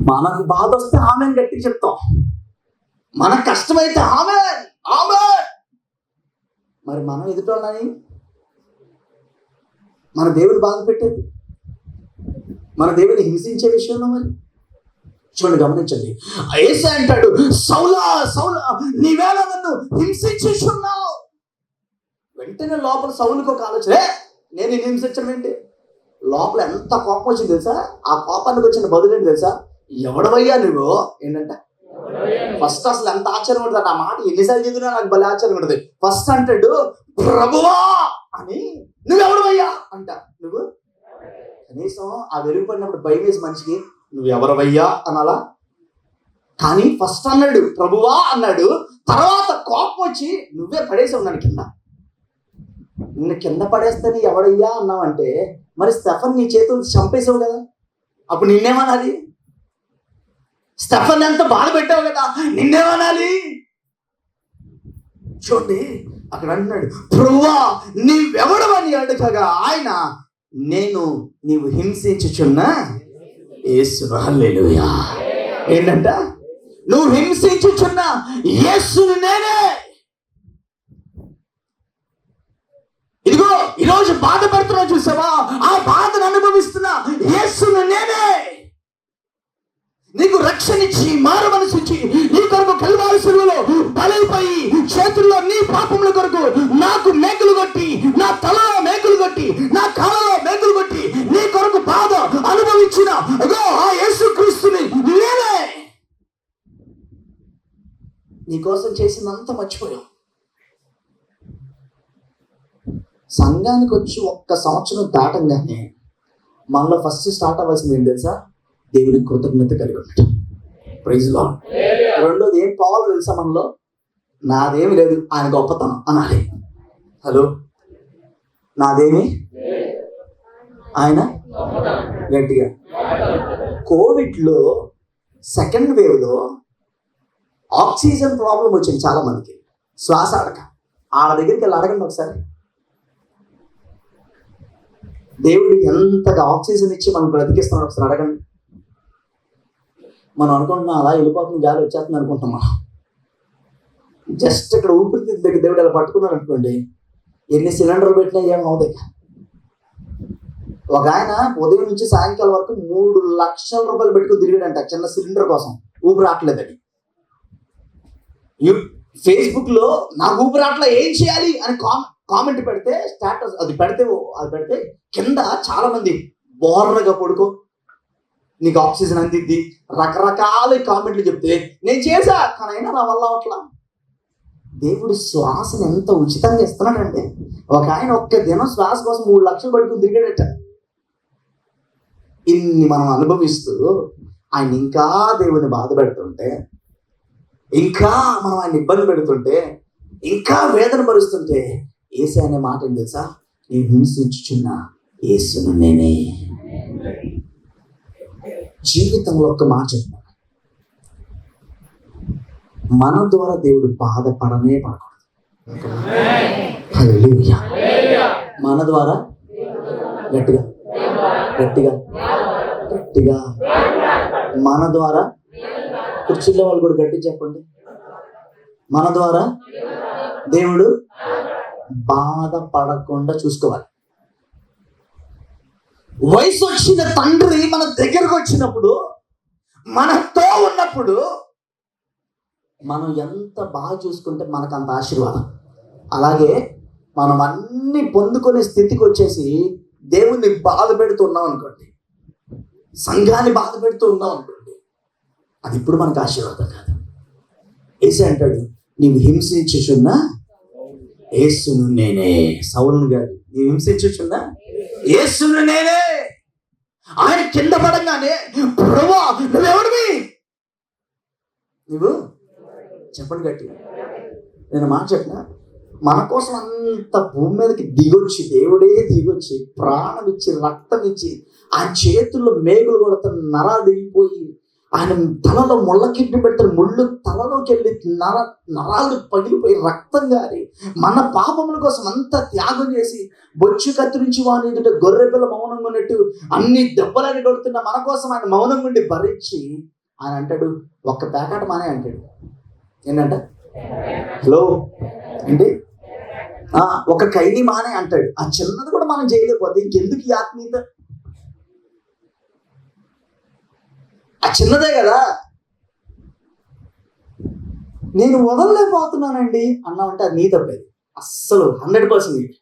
మనకు బాధ వస్తే ఆమెను గట్టి చెప్తాం, మనకు కష్టమైతే ఆమె ఆమె. మరి మనం ఎదుటోళ్ళని మన దేవుడు బాధ పెట్టేది, మన దేవుని హింసించే విషయంలో మరి చూడండి, గమనించండి. యేసయ్య అంటాడు, సౌలా సౌలా నీవేళ నన్ను హింసించుచున్నావు. వెంటనే లోపల సౌలుకి ఒక ఆలోచన, నేను హింసించడం ఏంటి? లోపల ఎంత కోపం వచ్చింది తెలుసా? ఆ కోపానికి వచ్చిన బదులు ఏంటి తెలుసా? ఎవడవయ్యా నువ్వు. ఏంటంట ఫస్ట్ అసలు ఎంత ఆశ్చర్యం ఉంటుంది ఆ మాట. ఎన్నిసార్లు చదివినా నాకు భలే ఆశ్చర్యం ఉంటుంది. ఫస్ట్ అంటాడు ప్రభువా అని. నువ్వెవడవయ్యా అంట. నువ్వు కనీసం ఆ వెలుగు పడినప్పుడు భయం వేసి మనిషికి నువ్వు ఎవరవయ్యా అనాలా? కానీ ఫస్ట్ అన్నాడు ప్రభువా అన్నాడు. తర్వాత కోపం వచ్చి నువ్వే పడేసావు నన్ను కింద. నిన్ను కింద పడేస్తేనే ఎవడయ్యా అన్నావంటే, మరి స్టెఫన్ నీ చేతులు చంపేసావు కదా, అప్పుడు నిన్నేమనాలి? స్టెఫన్ ఎంత బాధ పెట్టావు కదా, నిన్నేమనాలి? చూడండి, అక్కడ అంటున్నాడు ప్రభువా నీవెవడవని అడగగా ఆయన, నేను నీవు హింసించుచున్నా యేసు. హల్లెలూయా. ఏంటంట? నువ్వు హింసించుచున్న యేసుని నేనే. ఇదిగో ఈరోజు బాధపడుతున్నా చూసావా, ఆ బాధను అనుభవిస్తున్న యేసుని నేనే. నీకు రక్షణిచ్చి మారు మనసిచ్చి నీ కొరకు కల్వారి శిలువలో బలైపోయి చేతుల్లో నీ పాపముల కొరకు నాకు మేకులు కొట్టి, నా తలలో మేకులు కొట్టి, నా కాళ్ళలో మేకులు కొట్టి నీ కొరకు బాధ అనుభవించిన ఆ యేసుక్రీస్తుని నేనే. నీకోసం చేసినంత మర్చిపోయావు. సంఘానికి వచ్చి 1 సంవత్సరం దాటంగానే మనలో ఫస్ట్ స్టార్ట్ అవ్వాల్సింది ఏంటి తెలుసా? దేవునికి కృతజ్ఞత కలిగి ఉండటం. Praise lord. రెండోది ఏం పోవాలో తెలుసా? మనలో నాదేమి లేదు, ఆయన గొప్పతనం అనాలి. హలో, నాదేమి, ఆయన గట్టిగా. కోవిడ్లో సెకండ్ వేవ్లో ఆక్సిజన్ ప్రాబ్లం వచ్చింది చాలా మందికి, శ్వాస ఆడక. వాళ్ళ దగ్గరికి వెళ్ళి అడగండి ఒకసారి. దేవుడు ఎంతగా ఆక్సిజన్ ఇచ్చి మనం బ్రతికిస్తున్నాడు ఒకసారి అడగండి. మనం అనుకుంటున్నాం అలా వెళ్ళిపోతుంది, గాలి వచ్చేస్తుంది అనుకుంటున్నాం. మనం జస్ట్ ఇక్కడ ఊపిరితిత్తుల దగ్గర దేవుడు అలా పట్టుకున్నాడు అనుకోండి, ఎన్ని సిలిండర్లు పెట్టినా ఏం అవుతాయి. ఒక ఆయన ఉదయం నుంచి సాయంకాలం వరకు 3 లక్షల రూపాయలు పెట్టుకుని తిరిగాడంట చిన్న సిలిండర్ కోసం, ఊపిరి రావట్లేదని. ఫేస్బుక్ లో నాకు ఊపిరి రావట్లే ఏం చేయాలి అని కామెంట్ పెడితే, స్టేటస్ అది పెడితే కింద చాలా మంది బోర్రగా పడుకో, నీకు ఆక్సిజన్ అందిద్ది, రకరకాల కామెంట్లు చెప్తే నేను చేశా కానీ అయినా నా వల్ల అవట్లా. దేవుడు శ్వాసను ఎంత ఉచితంగా ఇస్తున్నాడంటే, ఒక ఆయన ఒక్క దినం శ్వాస కోసం 3 లక్షలు పట్టుకుని తిరిగాడట. ఇన్ని మనం అనుభవిస్తూ ఆయన ఇంకా దేవుని బాధ పెడుతుంటే, ఇంకా మనం ఆయన ఇబ్బంది పెడుతుంటే, ఇంకా వేదన పరుస్తుంటే యేసు అనే మాట ఏం తెలుసా? నేను హింసించుచున్న యేసును నేనే. జీవితంలో ఒక్క మాట చెప్తాను, మన ద్వారా దేవుడు బాధపడనే పడకూడదు. హల్లెలూయా. మన ద్వారా గట్టిగా గట్టిగా గట్టిగా మన ద్వారా, కుర్చీలో వాళ్ళు కూడా గట్టి చెప్పండి, మన ద్వారా దేవుడు బాధపడకుండా చూసుకోవాలి. వయసు వచ్చిన తండ్రి మన దగ్గరకు వచ్చినప్పుడు, మనతో ఉన్నప్పుడు మనం ఎంత బాగా చూసుకుంటే మనకు అంత ఆశీర్వాదం. అలాగే మనం అన్ని పొందుకునే స్థితికి వచ్చేసి దేవుణ్ణి బాధ పెడుతూ ఉన్నాం అనుకోండి, సంఘాన్ని బాధ పెడుతూ ఉన్నాం అనుకోండి, అది ఇప్పుడు మనకు ఆశీర్వాదం కాదు. యేసు అంటాడు, నీవు హింసించుచున్న యేసును నేనే. సౌలును కాదు, నీవు హింసించుచున్న యేసును నేనే. ఆయన కింద పడంగానే ప్రభువా నువ్వెవడివి, నువ్వు చెప్పండి గట్టిగా. నేను మాట చెప్పిన, మన కోసం అంత భూమి మీదకి దిగొచ్చి, దేవుడే దిగొచ్చి ప్రాణం ఇచ్చి రక్తం ఇచ్చి, ఆయన చేతుల్లో మేకులు కొడుతున్న నరాలు దిగిపోయి, ఆయన తలలో ముళ్ళకిడ్ని పెట్టిన ముళ్ళు తలలోకి వెళ్ళి నరాలు పగిలిపోయి రక్తం గారి మన పాపముల కోసం అంత త్యాగం చేసి, బొచ్చు కత్తిరించి వాని ఎదుట గొర్రె పిల్ల మౌనంగా ఉన్నట్టు అన్ని దెబ్బలని కొడుతున్న మన కోసం ఆయన మౌనం నుండి భరించి ఆయన అంటాడు, ఒక్క ప్యాకెట్ మానే అంటాడు. ఏంటంట? హలో ఏంటి? ఒక ఖైదీ మానే అంటాడు. ఆ చిన్నది కూడా మనం చేయలేకపోతే ఇంకెందుకు ఈ ఆత్మీయత? ఆ చిన్నదే కదా. నేను వదలలేకపోతున్నానండి అన్నామంటే అది నీ తప్పేది, అస్సలు 100%.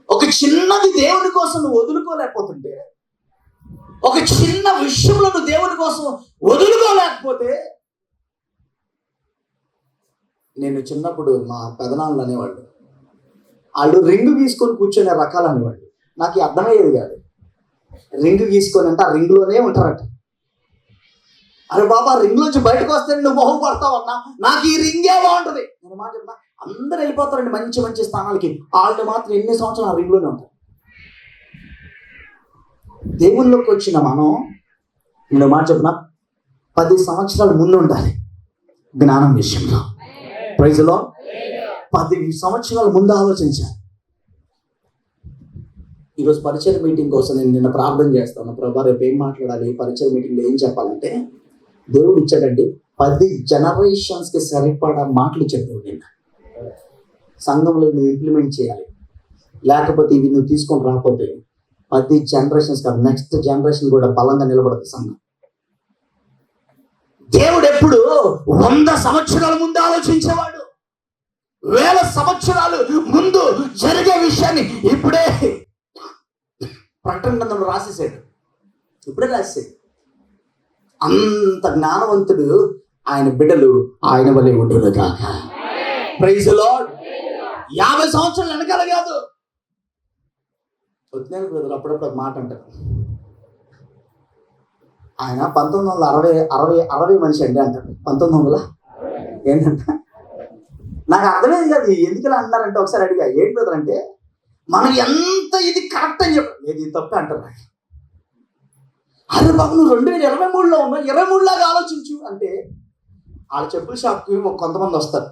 ఒక చిన్నది దేవుని కోసం నువ్వు వదులుకోలేకపోతుంటే, ఒక చిన్న విషయంలో నువ్వు దేవుని కోసం వదులుకోలేకపోతే, నేను చిన్నప్పుడు మా పెదనాన్నలు అనేవాళ్ళు, వాళ్ళు రింగు గీసుకొని కూర్చొనే రకాలు అనేవాళ్ళు. నాకు అర్థమయ్యేది కాదు. రింగు గీసుకొని అంటే ఆ రింగులోనే ఉంటారట. అరే బాబా, రింగ్ నుంచి బయటకు వస్తే నువ్వు బాగుపడతావు అన్నా, నాకు ఈ రింగే బాగుంటుంది. నేను మాట చెప్పిన, అందరూ వెళ్ళిపోతారండి మంచి మంచి స్థానాలకి, వాళ్ళు మాత్రం ఎన్ని సంవత్సరాలు ఆ రింగ్లోనే ఉంటారు. దేవుళ్ళలోకి వచ్చిన మనం, నేను మాట చెప్పిన, 10 సంవత్సరాల ముందు ఉండాలి జ్ఞానం విషయంలో. ప్రైజ్ లో 10 సంవత్సరాల ముందు ఆలోచించాను. ఈరోజు పరిచయ మీటింగ్ కోసం నేను నిన్న ప్రార్థన చేస్తాను, ప్రభా రేపు ఏం మాట్లాడాలి, పరిచయ మీటింగ్లో ఏం చెప్పాలంటే, దేవుడు ఇచ్చాడండి 10 జనరేషన్స్కి సరిపడా మాటలు ఇచ్చాడు దేవుడు. నిన్న సంఘంలో నువ్వు ఇంప్లిమెంట్ చేయాలి, లేకపోతే ఇవి నువ్వు తీసుకొని రాకపోతే 10 జనరేషన్స్ కాదు, నెక్స్ట్ జనరేషన్ కూడా బలంగా నిలబడదు సంఘం. దేవుడు ఎప్పుడు 100 సంవత్సరాల ముందు ఆలోచించేవాడు. 1000 సంవత్సరాలు ముందు జరిగే విషయాన్ని ఇప్పుడే ప్రకటన గ్రంథంలో రాసేసాడు. ఇప్పుడే రాసేసాడు. అంత జ్ఞానవంతుడు. ఆయన బిడ్డలు ఆయన వలె ఉండును గాక. Praise the lord. 50 సంవత్సరాలు వెనకాల కాదు. వచ్చినాను బ్రదర్, అప్పుడప్పుడు ఒక మాట అంటారు. ఆయన 1960 మనిషి అండి అంటారు. 1900 ఏంటంట, నాకు అర్థమేది కాదు ఎందుకు ఇలా అన్నారంటే. ఒకసారి అడిగా, ఏంటి బ్రదర్ అంటే, మనం ఎంత ఇది కరెక్ట్ అని చెప్పారు, ఇది తప్పే అంటారు. అరే బాబు, నువ్వు 2023లో ఉన్నావు, 23 లాగా ఆలోచించు అంటే. వాళ్ళ చెప్పుల షాప్కి కొంతమంది వస్తారు,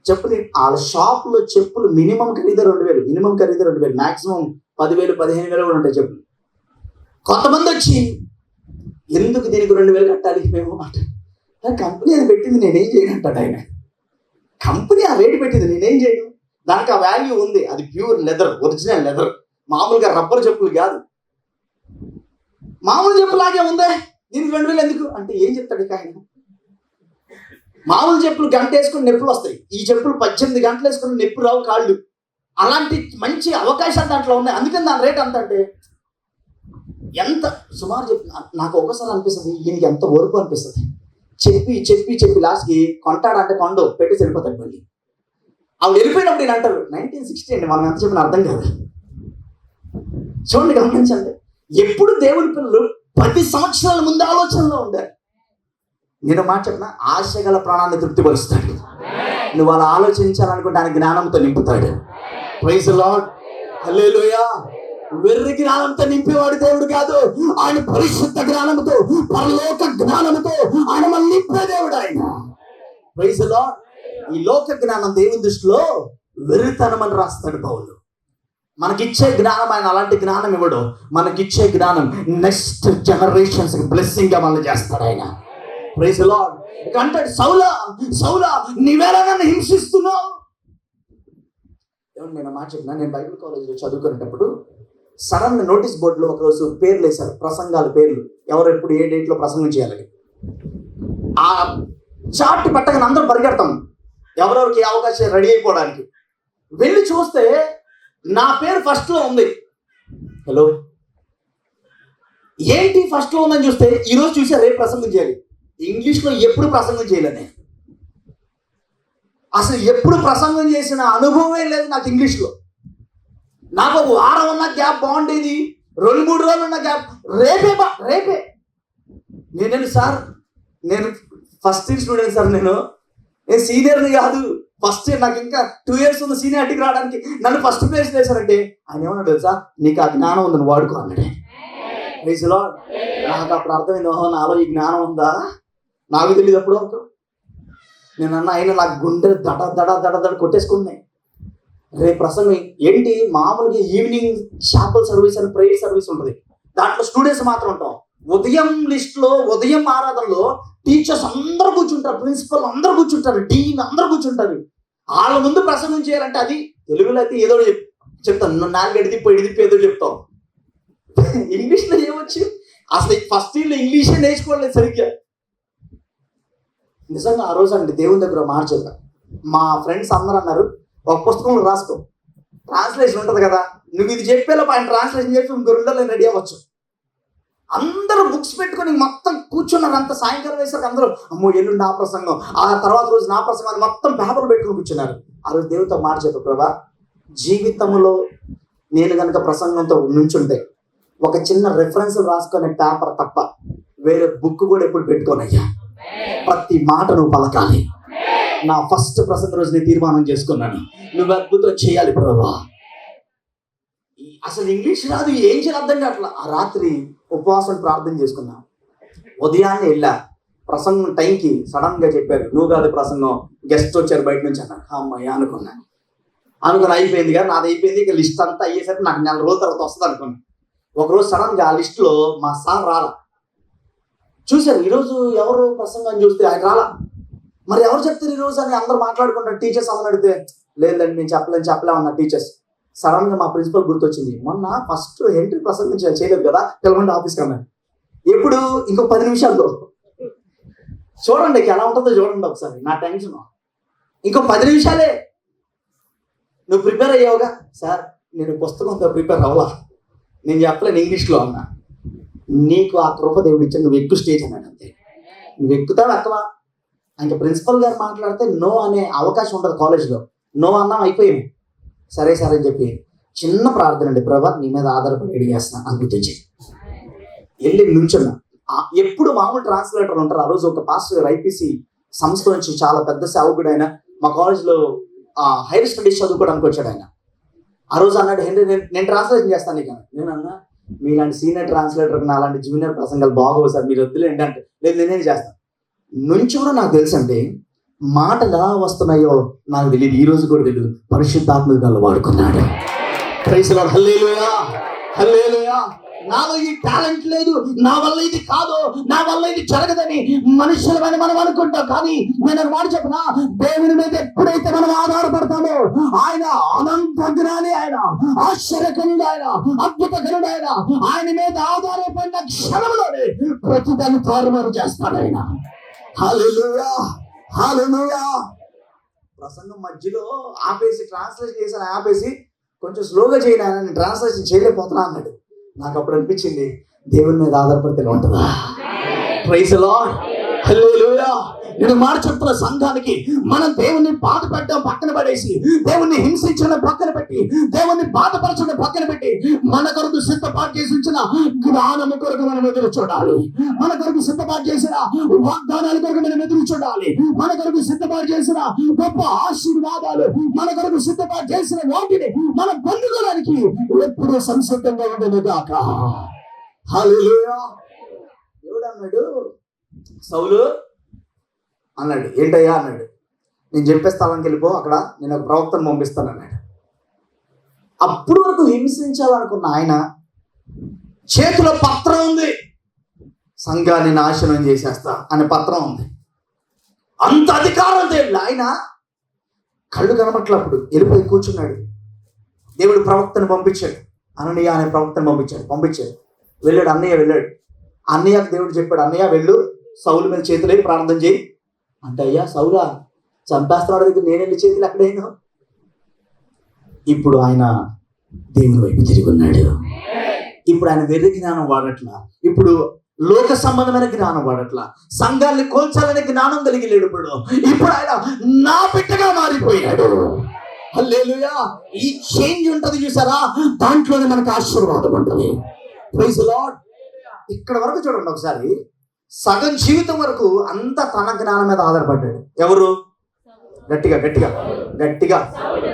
చెప్పులు వాళ్ళ షాప్లో చెప్పులు మినిమం ఖరీదు 2,000, మాక్సిమం 10,000, 15,000 కూడా ఉంటాయి చెప్పులు. కొంతమంది వచ్చి ఎందుకు దీనికి 2,000 కట్టాలి మేము అంటే, కంపెనీ అది పెట్టింది నేనేం చేయను అంటాడు ఆయన. కంపెనీ ఆ రేటు పెట్టింది నేనేం చేయను, దానికి ఆ వాల్యూ ఉంది, అది ప్యూర్ లెదర్, ఒరిజినల్ లెదర్, మామూలుగా రబ్బర్ చెప్పులు కాదు, మామూలు చెప్పులాగే ఉందే, దీనికి 2,000 ఎందుకు అంటే ఏం చెప్తాడు ఇక ఆయన. మామూలు చెప్పులు గంట వేసుకుని నొప్పులు వస్తాయి, ఈ చెప్పులు 18 గంటలు వేసుకుని నొప్పి రావు కాళ్ళు. అలాంటి మంచి అవకాశాలు దాంట్లో ఉన్నాయి, అందుకని దాని రేట్ అంత. అంటే ఎంత సుమారు చెప్పి నాకు ఒకసారి అనిపిస్తుంది ఈయనకి ఎంత ఓర్పు అనిపిస్తుంది. చెప్పి లాస్ట్కి కొంటాడంటే కొండో పెట్టి వెళ్ళిపోతాడు. మళ్ళీ ఆవిడ వెళ్ళిపోయినప్పుడు నేను అంటారు 1960 అండి, మనం ఎంత చెప్పిన అర్థం కాదు. చూడండి, గమనించండి, ఎప్పుడు దేవుడి పిల్లలు 10 సంవత్సరాల ముందు ఆలోచనలో ఉండాలి. నేను మాట చెప్పిన ఆశ గల ప్రాణాన్ని తృప్తిపరుస్తాడు. నువ్వు అలా ఆలోచించాలనుకుంటే ఆయన జ్ఞానంతో నింపుతాడు. ప్రైజ్ ది లార్డ్, హల్లెలూయా. వెర్రి జ్ఞానంతో నింపేవాడు దేవుడు కాదు, ఆయన పరిశుద్ధ జ్ఞానంతో, పరలోక జ్ఞానంతో ఆయన మళ్ళీ నింపే దేవుడు ఆయన. Praise the lord. ఈ లోక జ్ఞానం దేవుని దృష్టిలో వెర్రితనం అని రాస్తాడు పౌలు. మనకిచ్చే జ్ఞానం ఆయన అలాంటి జ్ఞానం ఇవ్వడు, మనకిచ్చే జ్ఞానం నెక్స్ట్ జనరేషన్స్ బ్లెస్సింగ్ గా మనం చేస్తాడు ఆయన. Praise the lord. ఇక అంటాడు, సౌలా నీవేలా నన్ను హింసిస్తున్నావు. నేను మాట చెప్పిన, నేను బైబిల్ కాలేజీలో చదువుకునేటప్పుడు సడన్ నోటీస్ బోర్డులో ఒకరోజు పేర్లు వేశారు, ప్రసంగాల పేర్లు, ఎవరు ఎప్పుడు ఏ డేట్లో ప్రసంగం చేయాలని. ఆ చార్ట్ పట్టగానే అందరూ పరిగెడతాం ఎవరెవరికి ఏ అవకాశం రెడీ అయిపోవడానికి. వెళ్ళి చూస్తే నా పేరు ఫస్ట్లో ఉంది. హలో, ఏంటి ఫస్ట్లో ఉందని చూస్తే ఈరోజు చూసా రేపు ప్రసంగం చేయాలి. ఇంగ్లీష్లో ఎప్పుడు ప్రసంగం చేయలేనే, అసలు ఎప్పుడు ప్రసంగం చేసిన అనుభవమే లేదు నాకు ఇంగ్లీష్లో. నాకు ఒక వారం ఉన్న గ్యాప్ బాగుండేది, 2-3 రోజులు ఉన్న గ్యాప్, రేపే నేను సార్, నేను ఫస్ట్ ఇయర్ స్టూడెంట్ సార్, నేను సీనియర్ని కాదు, ఫస్ట్ ఇయర్, నాకు ఇంకా 2 years ఉంది సీనియారిటీకి రావడానికి. నన్ను ఫస్ట్ ప్లేస్ వేశారంటే ఆయన ఏమన్నాడు తెలుసా, నీకు ఆ జ్ఞానం ఉంది, నువ్వు వాడుకో అన్నాడే. Praise the lord. నాకు అప్పుడు అర్థమైంది, ఓహో నాలో ఈ జ్ఞానం ఉందా, నాకు తెలియదు అప్పుడు వరకు. నేను అన్న అయినా నాకు గుండె దడ కొట్టేసుకున్నాయి. రేపు ప్రసంగం ఏంటి, మామూలుగా ఈవినింగ్ షాపుల్ సర్వీస్ అని ప్రేయర్ సర్వీస్ ఉంటుంది, దాంట్లో స్టూడెంట్స్ మాత్రం ఉంటాం. ఉదయం లిస్ట్లో, ఉదయం ఆరాధనలో టీచర్స్ అందరూ కూర్చుంటారు, ప్రిన్సిపల్ అందరూ కూర్చుంటారు, డీన్ అందరూ కూర్చుంటారు. వాళ్ళ ముందు ప్రసంగం చేయాలంటే అది తెలుగులో అయితే ఏదో చెప్తాను, 4 ఎడిదిప్పి ఏదో చెప్తాం. ఇంగ్లీష్లో ఏమొచ్చు, అసలు ఫస్ట్ ఇయర్లో ఇంగ్లీషే నేర్చుకోలేదు సరిగ్గా. నిజంగా ఆ రోజు అండి దేవుని దగ్గర మాట చెప్పాను. మా ఫ్రెండ్స్ అందరూ అన్నారు, ఒక పుస్తకంలో రాసుకో, ట్రాన్స్లేషన్ ఉంటుంది కదా, నువ్వు ఇది చెప్పేలోపు ఆయన ట్రాన్స్లేషన్ చేసి 2 రోజులు రెడీ అవ్వచ్చు. అందరూ బుక్స్ పెట్టుకొని మొత్తం కూర్చున్నారు. అంత సాయంకాలం వేసరికి అందరూ అమ్మో ఎల్లుండి నా ప్రసంగం, ఆ తర్వాత రోజు నా ప్రసంగం, మొత్తం పేపర్లు పెట్టుకుని కూర్చున్నారు. ఆ రోజు దేవుడితో మాట చెప్పు, ప్రభా జీవితంలో నేను కనుక ప్రసంగంతో నుంచుంటే ఒక చిన్న రెఫరెన్స్ రాసుకునే పేపర్ తప్ప వేరే బుక్ కూడా ఎప్పుడు పెట్టుకోనయ్యా, ప్రతి మాట నువ్వు పలకాలి. నా ఫస్ట్ ప్రసంగ రోజు నేను తీర్మానం చేసుకున్నాను, నువ్వు అద్భుతం చేయాలి ప్రభా. అసలు ఇంగ్లీష్ రాదు, ఏం చేయాలి అర్థం కావట్లా. ఆ రాత్రి ఉపవాసం ప్రార్థన చేసుకున్నా. ఉదయాన్నే వెళ్ళా, ప్రసంగం టైంకి సడన్ గా చెప్పారు, నువ్వు కాదు ప్రసంగం, గెస్ట్ వచ్చారు బయట నుంచి అన్నారు. అమ్మాయి అనుకుని అయిపోయింది కదా, నాది అయిపోయింది. ఇక లిస్ట్ అంతా అయ్యేసరికి నాకు 4 రోజుల తర్వాత వస్తుంది అనుకున్నాను. ఒకరోజు సడన్ గా ఆ లిస్ట్ లో మా సార్ రాలా. చూశారు ఈరోజు ఎవరు ప్రసంగం చూస్తే ఆయన రాలా. మరి ఎవరు చెప్తారు ఈరోజు అని అందరూ మాట్లాడుకుంటారు. టీచర్స్ అందరూ అడిగితే లేదండి నేను చెప్పలేమన్నా టీచర్స్. సడన్ గా మా ప్రిన్సిపల్ గుర్తొచ్చింది, మొన్న ఫస్ట్ ఎంట్రీ ప్రసంగం చేయలేదు కదా, పిలవండి ఆఫీస్కి అన్నాడు. ఎప్పుడు ఇంకో 10 నిమిషాల్లో. చూడండి ఎలా ఉంటుందో చూడండి ఒకసారి. నా టెన్షన్ ఇంకో 10 నిమిషాలే. నువ్వు ప్రిపేర్ అయ్యావుగా సార్, నేను పుస్తకంతో ప్రిపేర్ అవ్వాలా, నేను చెప్పలేను ఇంగ్లీష్లో అన్నా. నీకు ఆ కృప దేవుడు ఇచ్చాడు, నువ్వు ఎక్కువ స్టేజ్ అన్నాడు అంతే. నువ్వు ఎక్కుతావు ఎక్కవా. ఇంకా ప్రిన్సిపల్ గారు మాట్లాడితే నో అనే అవకాశం ఉంటుంది కాలేజ్లో. నో అన్నాం, అయిపోయాము. సరే అని చెప్పి చిన్న ప్రార్థన అండి, ప్రభా నీ మీద ఆధారపడి అడిగేస్తున్నా అద్భుతం చేయి. వెళ్ళి నుంచున్నా. ఎప్పుడు మామూలు ట్రాన్స్లేటర్లు ఉంటారు. ఆ రోజు ఒక పాస్టర్ ఐపీసీ సంస్థ నుంచి చాలా పెద్ద సేవకుడు ఆయన, మా కాలేజ్లో హైయర్ స్టడీస్ చదువుకోవడానికి వచ్చాడు ఆయన. ఆ రోజు అన్నాడు, హెన్రీ నేను ట్రాన్స్లేషన్ చేస్తాను నీకు. నేను అన్నా మీలాంటి సీనియర్ ట్రాన్స్లేటర్ నా అలాంటి జూనియర్ ప్రసంగాలు బాగోవు సార్, మీరు వద్దులేండి అంటే, లేదు నేనేం చేస్తాను. నుంచి కూడా నాకు తెలుసు అండి, మాటలు ఎలా వస్తున్నాయో నాకు తెలియదు, ఈ రోజు కూడా తెలియదు. పరిశుద్ధాత్మగా వాడుకున్నాడు. Praise Lord. హల్లెలూయా, హల్లెలూయా. నాలో ఈ టాలెంట్ లేదు, నా వల్ల ఇది కాదు, నా వల్ల ఇది జరగదని మనుషులమని మనం అనుకుంటాం. కానీ నేను మాట చెప్పిన, దేవుని మీద ఎప్పుడైతే మనం ఆధారపడతామో, ఆయన అనంత జ్ఞాని, ఆయన ఆశ్చర్యకరుడు, ఆయన అద్భుతకరుడు, ఆయన మీద ఆధారపడిన క్షణంలోనే ప్రతిదాన్ని తారుమారు చేస్తాడు ఆయన. హల్లెలూయా, హల్లెలూయా. ప్రసంగం మధ్యలో ఆపేసి ట్రాన్స్లేషన్ చేశాను, ఆపేసి కొంచెం స్లోగా చేయను, నేను ట్రాన్స్లేషన్ చేయలేకపోతున్నా అన్నాడు. నాకు అప్పుడు అనిపించింది, దేవుని మీద ఆధారపడితే ఉంటుందా? ప్రైజ్ లార్డ్, హల్లెలూయా. నేను మాట చెప్తున్న సంఘానికి, మనం దేవుణ్ణి బాధ పెట్టడం పక్కన పడేసి, దేవుణ్ణి హింసించడం పక్కన పెట్టి, దేవుణ్ణి బాధపరచడం పక్కన పెట్టి, మన కొరకు సిద్ధపాటు చేసి ఉంచిన జ్ఞానము కొరకు మనం ఎదురు చూడాలి. మన కొరకు సిద్ధపాటు చేసిన వాగ్దానాల కొరకు మనం ఎదురు చూడాలి. మన కొరకు సిద్ధపాటు చేసిన గొప్ప ఆశీర్వాదాలు, మన కొరకు సిద్ధపాటు చేసిన వాటిని మనం పొందుకోవడానికి ఎప్పుడూ సంసిద్ధంగా ఉండదు గాక. హల్లెలూయా. దేవుడు అన్నాడు, సౌలు అన్నాడు. ఏంటయ్యా అన్నాడు. నేను చెప్పే స్థలానికి వెళ్ళిపో, అక్కడ నేను ఒక ప్రవక్తను పంపిస్తాను అన్నాడు. అప్పుడు వరకు హింసించాలనుకున్న ఆయన చేతిలో పత్రం ఉంది, సంఘాన్ని నాశనం చేసేస్తా అనే పత్రం ఉంది. అంత అధికారం దేవుడు. ఆయన కళ్ళు కనబట్లప్పుడు వెళ్ళిపోయి కూర్చున్నాడు. దేవుడు ప్రవక్తను పంపించాడు, అననీయ అనే ప్రవక్తను పంపించాడు. వెళ్ళాడు, అన్నయ్య వెళ్ళాడు. అన్నయ్యకు దేవుడు చెప్పాడు, అన్నయ్య వెళ్ళు, సౌలు మీద చేతులే ప్రార్థన చేయి అంటే. అయ్యా సౌలా చంపేస్తున్నాడు దగ్గర నేను వెళ్ళి చేతులు ఎక్కడైనా. ఇప్పుడు ఆయన దేవుని వైపు తిరిగి ఉన్నాడు. ఇప్పుడు ఆయన వెర్రి జ్ఞానం వాడట్లా, ఇప్పుడు లోక సంబంధమైన జ్ఞానం వాడట్లా, సంఘాన్ని కోల్చాలనే జ్ఞానం కలిగి లేడు. ఇప్పుడు ఆయన నా బిడ్డగా మారిపోయాడు. హల్లెలూయా. ఈ చేంజ్ ఉంటది చూసారా, దాంట్లోనే మనకు ఆశీర్వాదం ఉంటుంది. Praise Lord. ఇక్కడ వరకు చూడండి ఒకసారి, సగం జీవితం వరకు అంతా తన జ్ఞానం మీద ఆధారపడ్డాడు. ఎవరు? గట్టిగా గట్టిగా గట్టిగా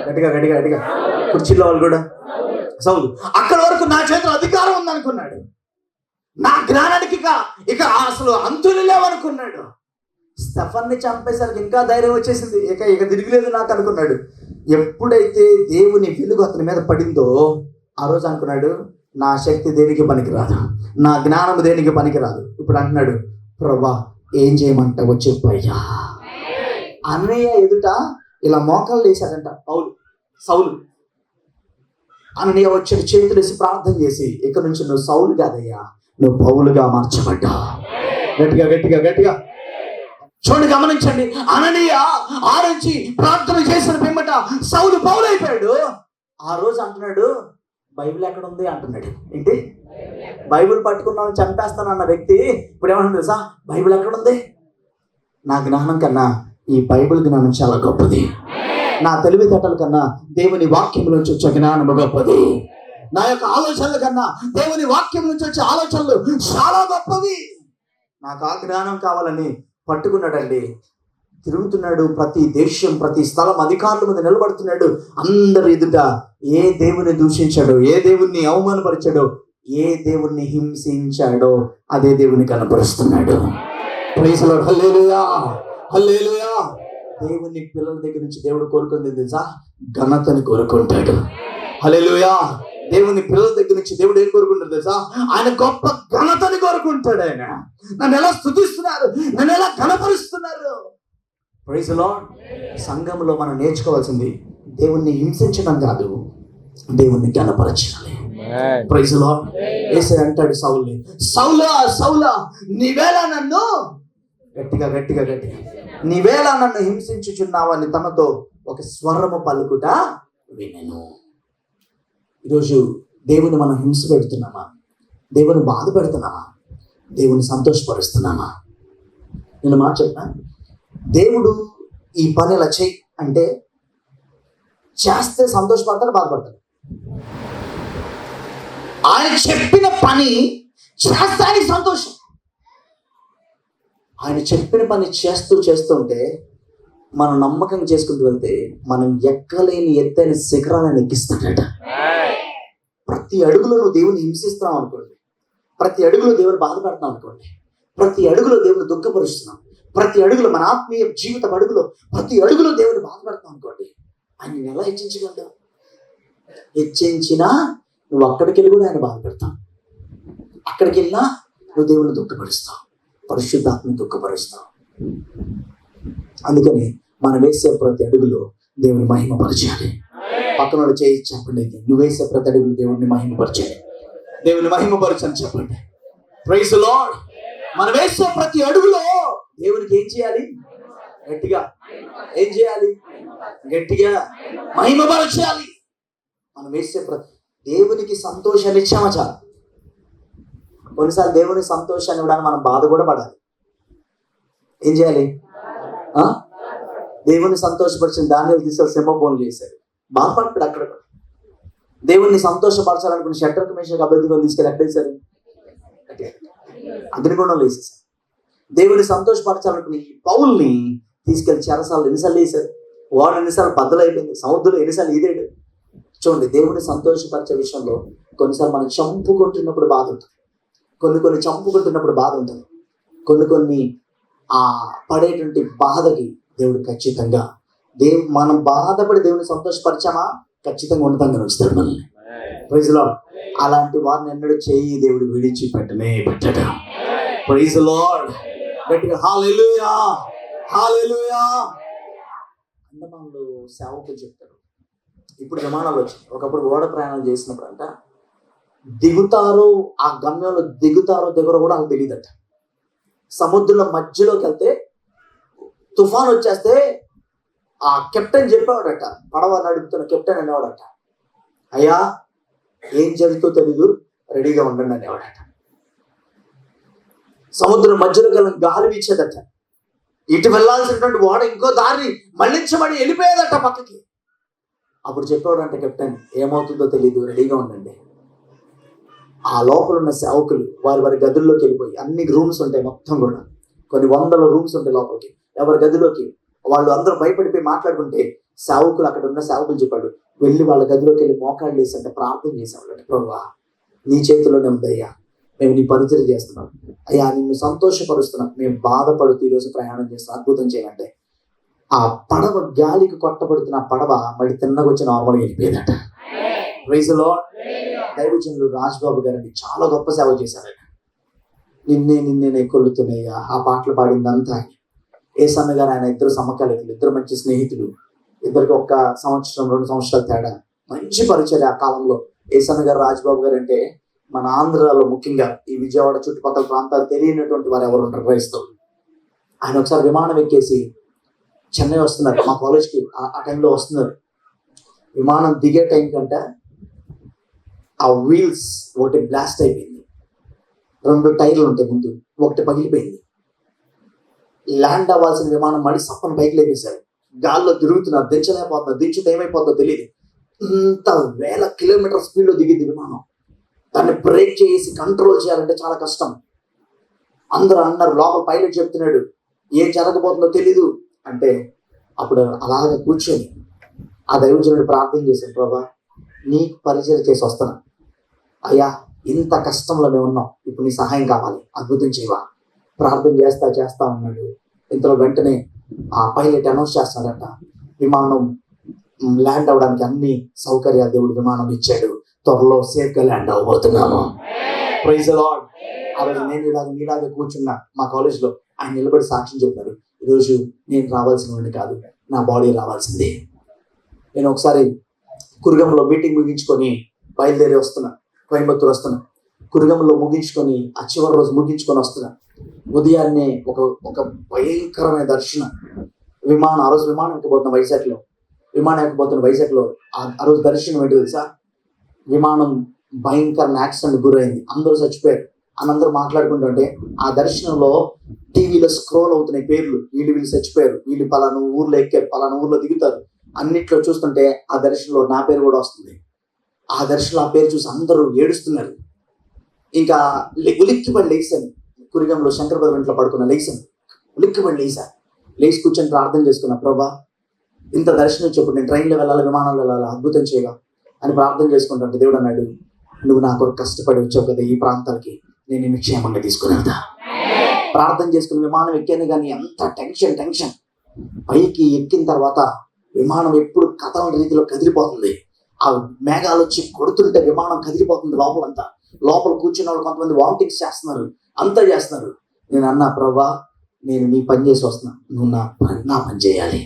గట్టిగా గట్టిగా గట్టిగా కుర్చీలో వాళ్ళు కూడా సౌలు. అక్కడ వరకు నా చేతిలో అధికారం ఉందనుకున్నాడు, నా జ్ఞానానికి ఇక అసలు అంతులు లేవనుకున్నాడు. స్టెఫన్ని చంపేసరికి ఇంకా ధైర్యం వచ్చేసింది, ఇక తిరిగిలేదు నాకు అనుకున్నాడు. ఎప్పుడైతే దేవుని వెలుగు అతని మీద పడిందో ఆ రోజు అనుకున్నాడు, నా శక్తి దేనికి పనికిరాదు, నా జ్ఞానం దేనికి పనికిరాదు. ఇప్పుడు అంటున్నాడు, ప్రభా ఏం చేయమంటావో చెప్పయ్యా. అన్నయ్య ఎదుట ఇలా మోకాళ్ళు వేశాడంట సౌలు. అన్నయ్య వచ్చి చేతులు వేసి ప్రార్థన చేసి, ఇక నుంచి నువ్వు సౌలు కాదయ్యా, నువ్వు పౌలుగా మార్చబడ్డా. గట్టిగా గట్టిగా గట్టిగా చూడండి, గమనించండి. అననీయ ఆరించి ప్రార్థన చేసిన పిమ్మట సౌలు పౌలు అయిపోయాడు. ఆ రోజు అంటున్నాడు, బైబిల్ ఎక్కడ ఉంది అంటున్నాడు. ఏంటి? బైబిల్ పట్టుకున్నాను చంపేస్తానన్న వ్యక్తి ఇప్పుడు ఏమంటుంది తెలుసా? బైబిల్ ఎక్కడ ఉంది? నా జ్ఞానం కన్నా ఈ బైబిల్ జ్ఞానం చాలా గొప్పది. నా తెలివితేటల కన్నా దేవుని వాక్యం నుంచి వచ్చే జ్ఞానము గొప్పది. నా యొక్క ఆలోచనల కన్నా దేవుని వాక్యం నుంచి వచ్చే ఆలోచనలు చాలా గొప్పవి. నాకు ఆ జ్ఞానం కావాలని పట్టుకున్నాడండి. తిరుగుతున్నాడు, ప్రతి దేశం ప్రతి స్థలం అధికారుల మీద నిలబడుతున్నాడు. అందరి ఎదుట ఏ దేవుని దూషించాడో, ఏ దేవుణ్ణి అవమానపరిచాడో, ఏ దేవుణ్ణి హింసించాడో అదే దేవుని కనపరుస్తున్నాడు. Praise Lord. హల్లెలూయా, హల్లెలూయా. దేవుని పిల్లల దగ్గర నుంచి దేవుడు కోరుకుంది తెలుసా? ఘనతని కోరుకుంటాడు. హల్లెలూయా. దేవుని పిల్లల దగ్గర నుంచి దేవుడు ఏం కోరుకుంటాడు తెలుసా? ఆయన గొప్ప ఘనతని కోరుకుంటాడు. ఆయన నన్ను ఎలా స్తుతిస్తున్నారు, నన్ను ఎలా ఘనపరుస్తున్నారు. Praise lord. సంఘంలో మనం నేర్చుకోవాల్సింది దేవుణ్ణి హింసించడం కాదు, దేవుణ్ణి ఘనపరచాలి. Praise lord. యేసయ్య అంటాడు సౌలుని, సౌలా సౌలా నీవేళ నన్ను గట్టిగా గట్టిగా గట్టిగా నీవేళ నన్ను హింసించుచున్నావని తనతో ఒక స్వరము పలుకుట వినెను. ఈరోజు దేవుని మనం హింస పెడుతున్నామా? దేవుని బాధ పెడుతున్నామా? దేవుని సంతోషపరుస్తున్నామా? నేను మాట చెప్పిన, దేవుడు ఈ పని ఇలా చెయ్యి అంటే చేస్తే సంతోషపడతాడు, బాధపడతాడు. ఆయన చెప్పిన పని చేస్తే ఆయనకి సంతోషం. ఆయన చెప్పిన పని చేస్తుంటే మనం నమ్మకంగా చేసుకుంటూ వెళ్తే మనం ఎక్కలేని ఎత్తైన శిఖరాలను ఎక్కిస్తాడట. ప్రతి అడుగులో నువ్వు దేవుని హింసిస్తున్నావు అనుకోండి, ప్రతి అడుగులో దేవుని బాధపడుతున్నావు అనుకోండి, ప్రతి అడుగులో దేవుని దుఃఖపరుస్తున్నావు, ప్రతి అడుగులో, మన ఆత్మీయ జీవిత అడుగులో ప్రతి అడుగులో దేవుని బాధపడతాం అనుకోండి, ఆయన ఎలా హెచ్చించగలడు? హెచ్చించినా నువ్వు అక్కడికి వెళ్ళి కూడా ఆయన బాధపడతావు. అక్కడికి వెళ్ళినా నువ్వు దేవుని దుఃఖపరుస్తావు, పరిశుద్ధాత్మని దుఃఖపరుస్తావు. అందుకని మనం వేసే ప్రతి అడుగులో దేవుని మహిమపరచాలి. పక్కన చేయి చెప్పండి, నువ్వు వేసే ప్రతి అడుగులు దేవుడిని మహిమపరచాలి. దేవుని మహిమపరచని చెప్పండి. Praise Lord. మనం వేసే ప్రతి అడుగులో దేవునికి ఏం చేయాలి? గట్టిగా ఏం చేయాలి? గట్టిగా మహిమపరచాలి. మనం వేసే దేవునికి సంతోషాన్ని ఇచ్చామా చాలు. కొన్నిసార్లు దేవునికి సంతోషాన్ని ఇవ్వడానికి మనం బాధ కూడా పడాలి. ఏం చేయాలి? దేవుని సంతోషపరిచిన దాన్ని తీసుకొని సింహభోన్లు చేశారు, బాధపడ్డాడు. అక్కడ దేవుణ్ణి సంతోషపరచాలనుకున్న షడ్రక్ మేషక్ అబేద్నెగోని తీసుకెళ్ళి ఎక్కడేశారు? అగ్నిగుండంలో వేసేసారు. దేవుని సంతోషపరచాలనుకుని పౌల్ని తీసుకెళ్లి చెరసాలు ఎన్నిసార్లు వేశారు? వాడు ఎన్నిసార్లు బద్దలైపోయింది, సముద్రంలో ఎన్నిసార్లు ఈదేడు. చూడండి, దేవుని సంతోషపరిచే విషయంలో కొన్నిసార్లు మనం చంపుకుంటున్నప్పుడు బాధ ఉంటుంది, కొన్ని చంపుకుంటున్నప్పుడు బాధ ఉంటుంది, కొన్ని పడేటువంటి బాధకి దేవుడు ఖచ్చితంగా మనం బాధపడి దేవుని సంతోషపరిచామా ఖచ్చితంగా ఉన్నతంగా ఉంచుతాడు మనల్ని. Praise Lord. అలాంటి వారిని ఎన్నడూ చేయి దేవుడు విడిచి పెట్టట. Praise lord. గట్టిగా హల్లెలూయా, హల్లెలూయా. అండమాన్లో సేవకులు చెప్తారు, ఇప్పుడు విమానాలు వచ్చినాయి. ఒకప్పుడు ఓడ ప్రయాణాలు చేసినప్పుడు అంట దిగుతారో, ఆ గమ్యంలో దిగుతారో దిగరో కూడా వాళ్ళకి తెలియదట. సముద్రంలో మధ్యలోకి వెళ్తే తుఫాన్ వచ్చేస్తే ఆ కెప్టెన్ చెప్పేవాడట, పడవ నడుపుతున్న కెప్టెన్ అనేవాడట, అయ్యా ఏం జరుగుతుందో తెలీదు, రెడీగా ఉండండి అనేవాడట. సముద్రం మధ్యలోకి వెళ్ళిన గాలి వీచేదట, ఇటు వెళ్లాల్సినటువంటి ఓడ ఇంకో దారి మళ్ళించబడి వెళ్ళిపోయేదట పక్కకి. అప్పుడు చెప్పేవాడంట కెప్టెన్, ఏమవుతుందో తెలీదు, రెడీగా ఉండండి. ఆ లోపల ఉన్న సేవకులు వారి గదుల్లోకి వెళ్ళిపోయి, అన్ని రూమ్స్ ఉంటాయి మొత్తం కూడా, కొన్ని వందల రూమ్స్ ఉంటాయి లోపలికి, ఎవరి గదిలోకి వాళ్ళు అందరూ భయపడిపోయి మాట్లాడుకుంటే సేవకులు, అక్కడ ఉన్న సేవకులు చెప్పాడు, వెళ్ళి వాళ్ళ గదిలోకి వెళ్ళి మోకాళ్ళు వేసి అంటే ప్రార్థన చేసేవాళ్ళట, ప్రభువా నీ చేతిలోనే ఉందయ్యా, మేము నీ పరిచయం చేస్తున్నాం అయ్యా, నిన్ను సంతోషపరుస్తున్నాం, మేము బాధపడుతూ ఈరోజు ప్రయాణం చేస్తాం, అద్భుతం చేయాలంటే ఆ పడవ గాలికి కొట్టబడుతున్న ఆ పడవ మళ్ళీ తిన్నగా వచ్చి నార్మల్గా వెళ్ళిపోయేదట. Praise lord. దైవజనులు రాజ్బాబు గారిని చాలా గొప్ప సేవ చేశారట. నిన్నే కొలుతున్నాయ్యా, ఆ పాటలు పాడిందంతా ఏసన్న గారు, ఆయన ఇద్దరు సమకాలీకులు, ఇద్దరు మంచి స్నేహితులు, ఇద్దరికి 1 సంవత్సరం 2 సంవత్సరాల తేడా, మంచి పరిచయం ఆ కాలంలో. ఏసన్న గారు రాజ్బాబు గారు అంటే మన ఆంధ్రాలో ముఖ్యంగా ఈ విజయవాడ చుట్టుపక్కల ప్రాంతాలు తెలియనటువంటి వారు ఎవరు ఉంటారు క్రైస్తవులు. ఆయన ఒకసారి విమానం ఎక్కేసి చెన్నై వస్తున్నారు, మా కాలేజ్కి ఆ టైంలో వస్తున్నారు. విమానం దిగే టైం కంటే ఆ వీల్స్ ఒకటి బ్లాస్ట్ అయిపోయింది, 2 టైర్లు ఉంటాయి ముందు, ఒకటి పగిలిపోయింది. ల్యాండ్ అవ్వాల్సిన విమానం మళ్ళీ సప్పని పైకి లేపేశారు, గాల్లో తిరుగుతున్నారు, దించలేకపోతున్నారు, దించితే ఏమైపోతుందో తెలియదు. ఇంత 1000 కిలోమీటర్ స్పీడ్లో దిగింది విమానం. దాన్ని బ్రేక్ చేసి కంట్రోల్ చేయాలంటే చాలా కష్టం. అందరూ అన్నారు, లోపల పైలట్ చెప్తున్నాడు ఏం జరగబోతుందో తెలీదు అంటే, అప్పుడు అలాగే కూర్చొని ఆ దైవజనుడు ప్రార్థన చేశాడు, ప్రభా నీకు పరిచయం చేసి వస్తాను అయ్యా, ఇంత కష్టంలో మేము ఉన్నాం, ఇప్పుడు నీ సహాయం కావాలి, అద్భుతం చేయవా. ప్రార్థన చేస్తా ఉన్నాడు. ఇంతలో వెంటనే ఆ పైలట్ అనౌన్స్ చేస్తాడట, విమానం ల్యాండ్ అవ్వడానికి అన్ని సౌకర్యాలు దేవుడు విమానం ఇచ్చాడు, త్వరలో సేఫ్గా ల్యాండ్ అవ్వబోతున్నాము. Praise the Lord. ఆ రోజు నేను నీలాగే కూర్చున్నా మా కాలేజ్లో, ఆయన నిలబడి సాక్ష్యం చెప్పారు, ఈరోజు నేను రావాల్సిన వాడిని కాదు, నా బాడీ రావాల్సిందే. నేను ఒకసారి కురుగంలో మీటింగ్ ముగించుకొని బయలుదేరి వస్తున్నా, కోయంబత్తూరు వస్తున్నా. కురుగంలో ముగించుకొని ఆ చివరి రోజు ముగించుకొని వస్తున్నా. ఉదయాన్నే ఒక భయంకరమైన దర్శనం. ఆ రోజు విమానం ఎక్కబోతున్న వైజాగ్లో ఆ రోజు దర్శనం ఏంటి తెలుసా? విమానం భయంకరమైన యాక్సిడెంట్ గురైంది, అందరూ చచ్చిపోయారు అని అందరూ మాట్లాడుకుంటుంటే ఆ దర్శనంలో టీవీలో స్క్రోల్ అవుతున్నాయి పేర్లు, వీళ్ళు చచ్చిపోయారు, వీళ్ళు పలానా ఊర్లో ఎక్కారు, పలానా ఊర్లో దిగుతారు. అన్నిట్లో చూస్తుంటే ఆ దర్శనంలో నా పేరు కూడా వస్తుంది. ఆ దర్శనంలో ఆ పేరు చూసి అందరూ ఏడుస్తున్నారు. ఇంకా ఉలిక్కిపడి లేచాను, కురిగంలో శంకరభద్ర ఇంట్లో పడుకున్న లేచాను, ఉలిక్కిపడి లేచి కూర్చొని ప్రార్థన చేసుకున్నా, ప్రభా ఇంత దర్శనం వచ్చేప్పుడు నేను ట్రైన్లో వెళ్ళాలి, విమానంలో వెళ్ళాలి, అద్భుతం చేయగా అని ప్రార్థన చేసుకుంటుంటే దేవుడు అన్నాడు, నువ్వు నా కొరకు కష్టపడి వచ్చావు కదా ఈ ప్రాంతాలకి, నేను నిన్ను క్షేమంగా తీసుకుని వెళ్తా. ప్రార్థన చేసుకుని విమానం ఎక్కాను కానీ ఎంత టెన్షన్. పైకి ఎక్కిన తర్వాత విమానం ఎప్పుడు కథల రీతిలో కదిలిపోతుంది. ఆ మేఘాలు వచ్చి కొడుతుంటే విమానం కదిలిపోతుంది లోపలంతా. లోపల కూర్చున్న వాళ్ళు కొంతమంది వామిటింగ్స్ చేస్తున్నారు, అంతా చేస్తున్నారు. నేను అన్నా, ప్రభా నేను నీ పని చేసి వస్తున్నా, నువ్వు నా పని చేయాలి,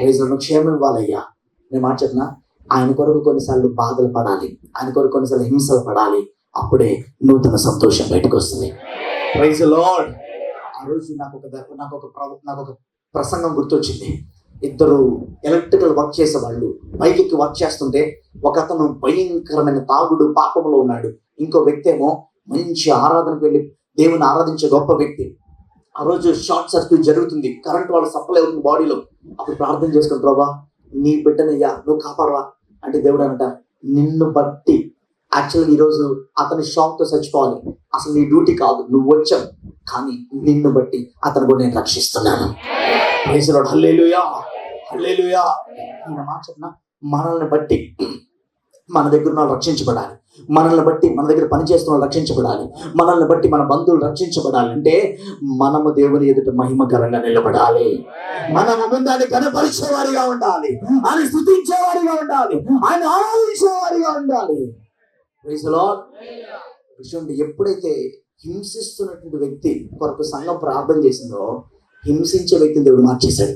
నువ్వు క్షేమం ఇవ్వాలయ్యా. నేను మాట చెప్పిన, ఆయన కొరకు కొన్నిసార్లు బాధలు పడాలి, ఆయన కొరకు కొన్నిసార్లు హింసలు పడాలి, అప్పుడే నూతన సంతోషం బయటకు వస్తుంది. Praise the Lord. ఆ రోజు నాకు ఒక ప్రసంగం గుర్తొచ్చింది. ఇద్దరు ఎలక్ట్రికల్ వర్క్ చేసే వాళ్ళు పైకి వర్క్ చేస్తుంటే, ఒక అతను భయంకరమైన తాగుడు పాపంలో ఉన్నాడు, ఇంకో వ్యక్తి ఏమో మంచి ఆరాధనకు వెళ్ళి దేవుని ఆరాధించే గొప్ప వ్యక్తి. ఆ రోజు షార్ట్ సర్క్యూట్ జరుగుతుంది, కరెంట్ వాళ్ళు సప్లై అవుతుంది బాడీలో. అప్పుడు ప్రార్థన చేసుకుని, ప్రభా నీ బిడ్డనయ్యా నువ్వు కాపాడవా అంటే, దేవుడు అనట, నిన్ను బట్టి యాక్చువల్గా ఈరోజు అతని షాక్తో చచ్చిపోవాలి, అసలు నీ డ్యూటీ కాదు, నువ్వు వచ్చావు, కానీ నిన్ను బట్టి అతను కూడా నేను రక్షిస్తున్నాను. Praise the Lord. హల్లెలూయా, హల్లెలూయా. నేను మాట చెప్పిన, మనల్ని బట్టి మన దగ్గర ఉన్న రక్షించబడాలి, మనల్ని బట్టి మన దగ్గర పనిచేస్తున్న వాళ్ళు రక్షించబడాలి, మనల్ని బట్టి మన బంధువులు రక్షించబడాలి. అంటే మనము దేవుని ఎదుట మహిమకరంగా నిలబడాలి, మనము ముందాన్ని కనపరిచేవారిగా ఉండాలి, ఆయన స్తుతించేవారిగా ఉండాలి, ఆయన ఆరాధించేవారిగా ఉండాలి. Praise the Lord. ఎప్పుడైతే హింసిస్తున్నటువంటి వ్యక్తి కొరకు సంఘం ప్రార్థన చేసిందో, హింసించే వ్యక్తిని దేవుడు మార్చేశాడు,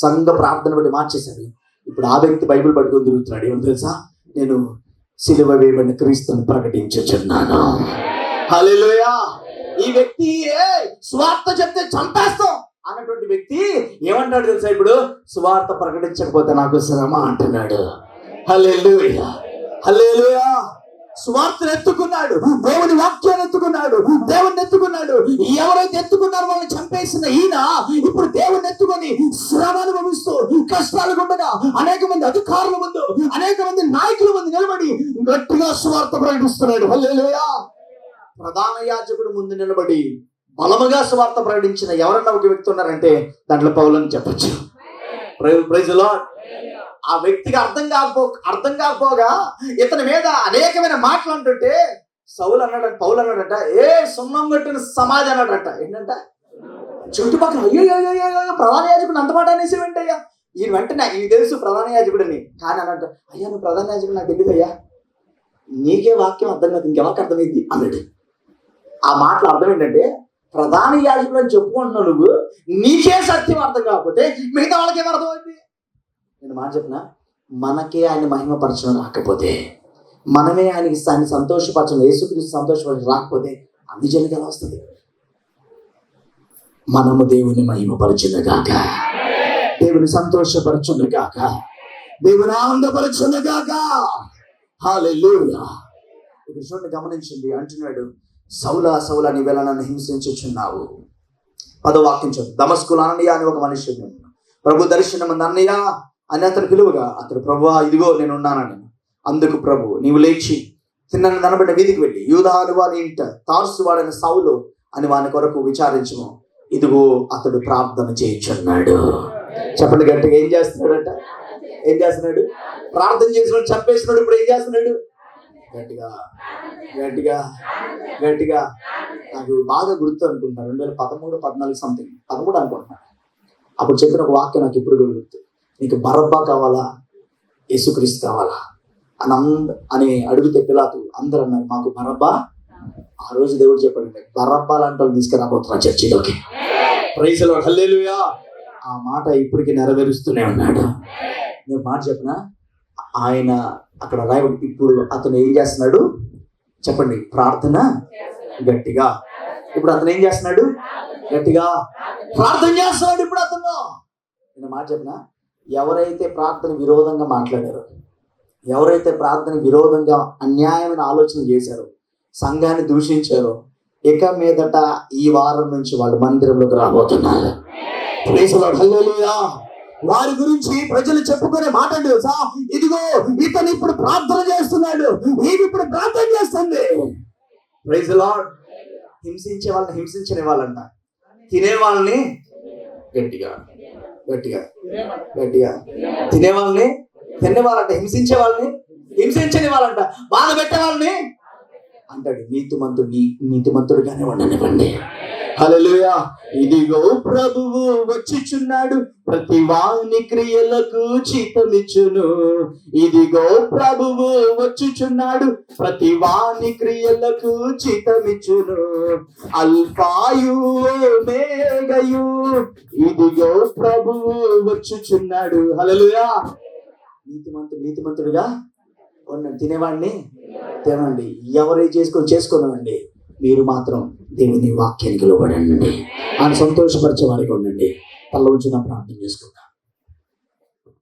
సంఘ ప్రార్థన బట్టి మార్చేశాడు. ఇప్పుడు ఆ వ్యక్తి బైబిల్ పట్టుకొని తిరుగుతున్నాడు. ఏమని తెలుసా? నేను సిలువ వేయబడిన క్రీస్తుని ప్రకటించుచున్నాను. హల్లెలూయా. ఈ వ్యక్తి స్వార్థ చెప్తే చంపేస్తాం అన్నటువంటి వ్యక్తి ఏమంటాడు తెలుసా? ఇప్పుడు స్వార్థ ప్రకటించకపోతే నాకు శ్రమ అంటున్నాడు. హల్లెలూయా, హల్లెలూయా. స్వార్థను ఎత్తుకున్నాడు, దేవుని వాక్యాన్ని ఎత్తుకున్నాడు, దేవుని ఎత్తుకున్నాడు. ఎవరైతే ఎత్తుకున్నారో వాళ్ళని చంపేసిన ఈయన ఇప్పుడు దేవుని ఎత్తుకొని శ్రమ అనుభవిస్తూ కష్టాలు ఉండగా అనేక మంది అధికారుల ముందు, అనేక మంది నాయకుల ముందు నిలబడి గట్టిగా స్వార్థ ప్రకటిస్తున్నాడు. హల్లెలూయా. ప్రధాన యాజకుడు ముందు నిలబడి బలముగా స్వార్థ ప్రకటించిన ఎవరన్నా ఒక వ్యక్తి ఉన్నారంటే దాంట్లో పౌలని చెప్పచ్చు. Praise the Lord. ఆ వ్యక్తికి అర్థం కాకపోగా ఇతని మీద అనేకమైన మాటలు అంటుంటే పౌలు అన్నాడంట, సున్నం కొట్టిన సమాజం అన్నాడంట. ఏంటంట? చుట్టుపక్కల అయ్యో ప్రధాన యాజకుడు అంత మాట అనేసి వెంటయ్యా. ఈయన వెంటనే ఈయన తెలుసు ప్రధాన యాజకుడని, కానీ అన్నట్టు, అయ్యా నువ్వు ప్రధాన యాజకుడు నాకు తెలియదు అయ్యా, నీకే వాక్యం అర్థం కాదు, ఇంకెవరికి అర్థమైంది అన్నాడు. ఆ మాటలు అర్థం ఏంటంటే, ప్రధాన యాజకుడు అని చెప్పుకుంటున్నావు నువ్వు, నీకే సత్యం అర్థం కాకపోతే మిగతా వాళ్ళకేం అర్థమైంది? నేను మాట చెప్పిన, మనకే ఆయన మహిమపరచడం రాకపోతే, మనమే ఆయనకి సంతోషపరచడం, యేసుక్రీస్తు సంతోషపరచడం రాకపోతే అన్ని జనకి ఎలా వస్తుంది? మనము దేవుని మహిమపరచును గాక, దేవుని సంతోషపరచును గాక, దేవుని ఆనందపరచును గాక. హల్లెలూయా. ఇక్కడ చూడండి, గమనించండి. అంటున్నాడు, సౌలా సౌలా నీవెలా నన్ను హింసించుచున్నావు. 10వ వాక్యం చూడండి. దమస్కులో అననీయ అని ఒక మనుష్యుడు ప్రభు దర్శనం అన్నయ్య అని అతను పిలువగా, అతడు, ప్రభువా ఇదిగో నేను ఉన్నానని. అందుకు ప్రభు, నీవు లేచి తిన్నని ననబడిన వీధికి వెళ్ళి యూదాను వాని ఇంట తార్సు వాడైన సౌలు అని వాని కొరకు విచారించుము, ఇదిగో అతడు ప్రార్థన చేయుచున్నాడు. చెప్పండి గట్టిగా. ఏం చేస్తున్నాడంట? ఏం చేస్తున్నాడు? ప్రార్థన చేసినాడు, చంపేసినాడు. ఇప్పుడు ఏం చేస్తున్నాడు? గట్టిగా గట్టిగా గట్టిగా. నాకు బాగా గుర్తు అనుకుంటున్నాను, 2013, 14 సంథింగ్ 13 అనుకుంటున్నాను. అప్పుడు చెప్పిన ఒక వాక్యం నాకు ఇప్పుడు కూడా గుర్తు. నీకు బరబ్బా కావాలా, యేసుక్రీస్తు కావాలా అని అడిగితే పిలాతు అందరూ అన్నారు, మాకు బరబ్బా. ఆ రోజు దేవుడు చెప్పాడు, బరబ్బా లాంటి వాళ్ళు తీసుకురాబోతున్నా చర్చిలోకి. Praise the Lord. హల్లెలూయా. ఆ మాట ఇప్పటికీ నెరవేరుస్తూనే ఉన్నాడు. నేను మాట చెప్పిన, ఆయన అక్కడ రాయబడి, ఇప్పుడు అతను ఏం చేస్తున్నాడు చెప్పండి? ప్రార్థన గట్టిగా. ఇప్పుడు అతను ఏం చేస్తున్నాడు? గట్టిగా ప్రార్థన చేస్తున్నాడు. ఇప్పుడు అతను, నేను మాట చెప్పిన, ఎవరైతే ప్రార్థన విరోధంగా మాట్లాడారో, ఎవరైతే ప్రార్థన విరోధంగా అన్యాయమైన ఆలోచన చేశారో, సంఘాన్ని దూషించారో, ఇక మీదట ఈ వారం నుంచి వాళ్ళు మందిరంలోకి రాబోతున్నారు. Praise the Lord. హల్లెలూయా. వారి గురించి ప్రజలు చెప్పుకునే మాట తెలుసా? ఇదిగో ఇతను ఇప్పుడు ప్రార్థన చేస్తున్నాడు, ఈమె ఇప్పుడు ప్రార్థన చేస్తుంది. Praise the lord. హింసించే వాళ్ళని హింసించని వాళ్ళంట, తినే వాళ్ళని గట్టిగా గట్టిగా గట్టిగా, తినే వాళ్ళని తినే వాళ్ళంట, హింసించే వాళ్ళని హింసించని వాళ్ళంట, బాధ పెట్టే వాళ్ళని అంటాడు నీతిమంతుడిగానే ఉండనివ్వండి. హల్లెలూయా. ఇదిగో ప్రభువు వచ్చుచున్నాడు, ప్రతి వాని క్రియలకు జీతమిచ్చును. ఇదిగో ప్రభువు వచ్చుచున్నాడు, ప్రతి వాని క్రియలకు జీతమిచ్చును. అల్ఫాయు ఓమేగయు, ఇదిగో ప్రభువు వచ్చుచున్నాడు. హల్లెలూయా. నీతిమంతుడుగా ఉన్నాడు. తినేవాడిని తినండి, ఎవరు చేసుకోనివ్వండి, మీరు మాత్రం దేవుని వాక్యానికి లోబడండి అని సంతోషపరిచే వారికి ఉండండి. తల్ల ఉంచిన ప్రార్థన చేసుకుందాం.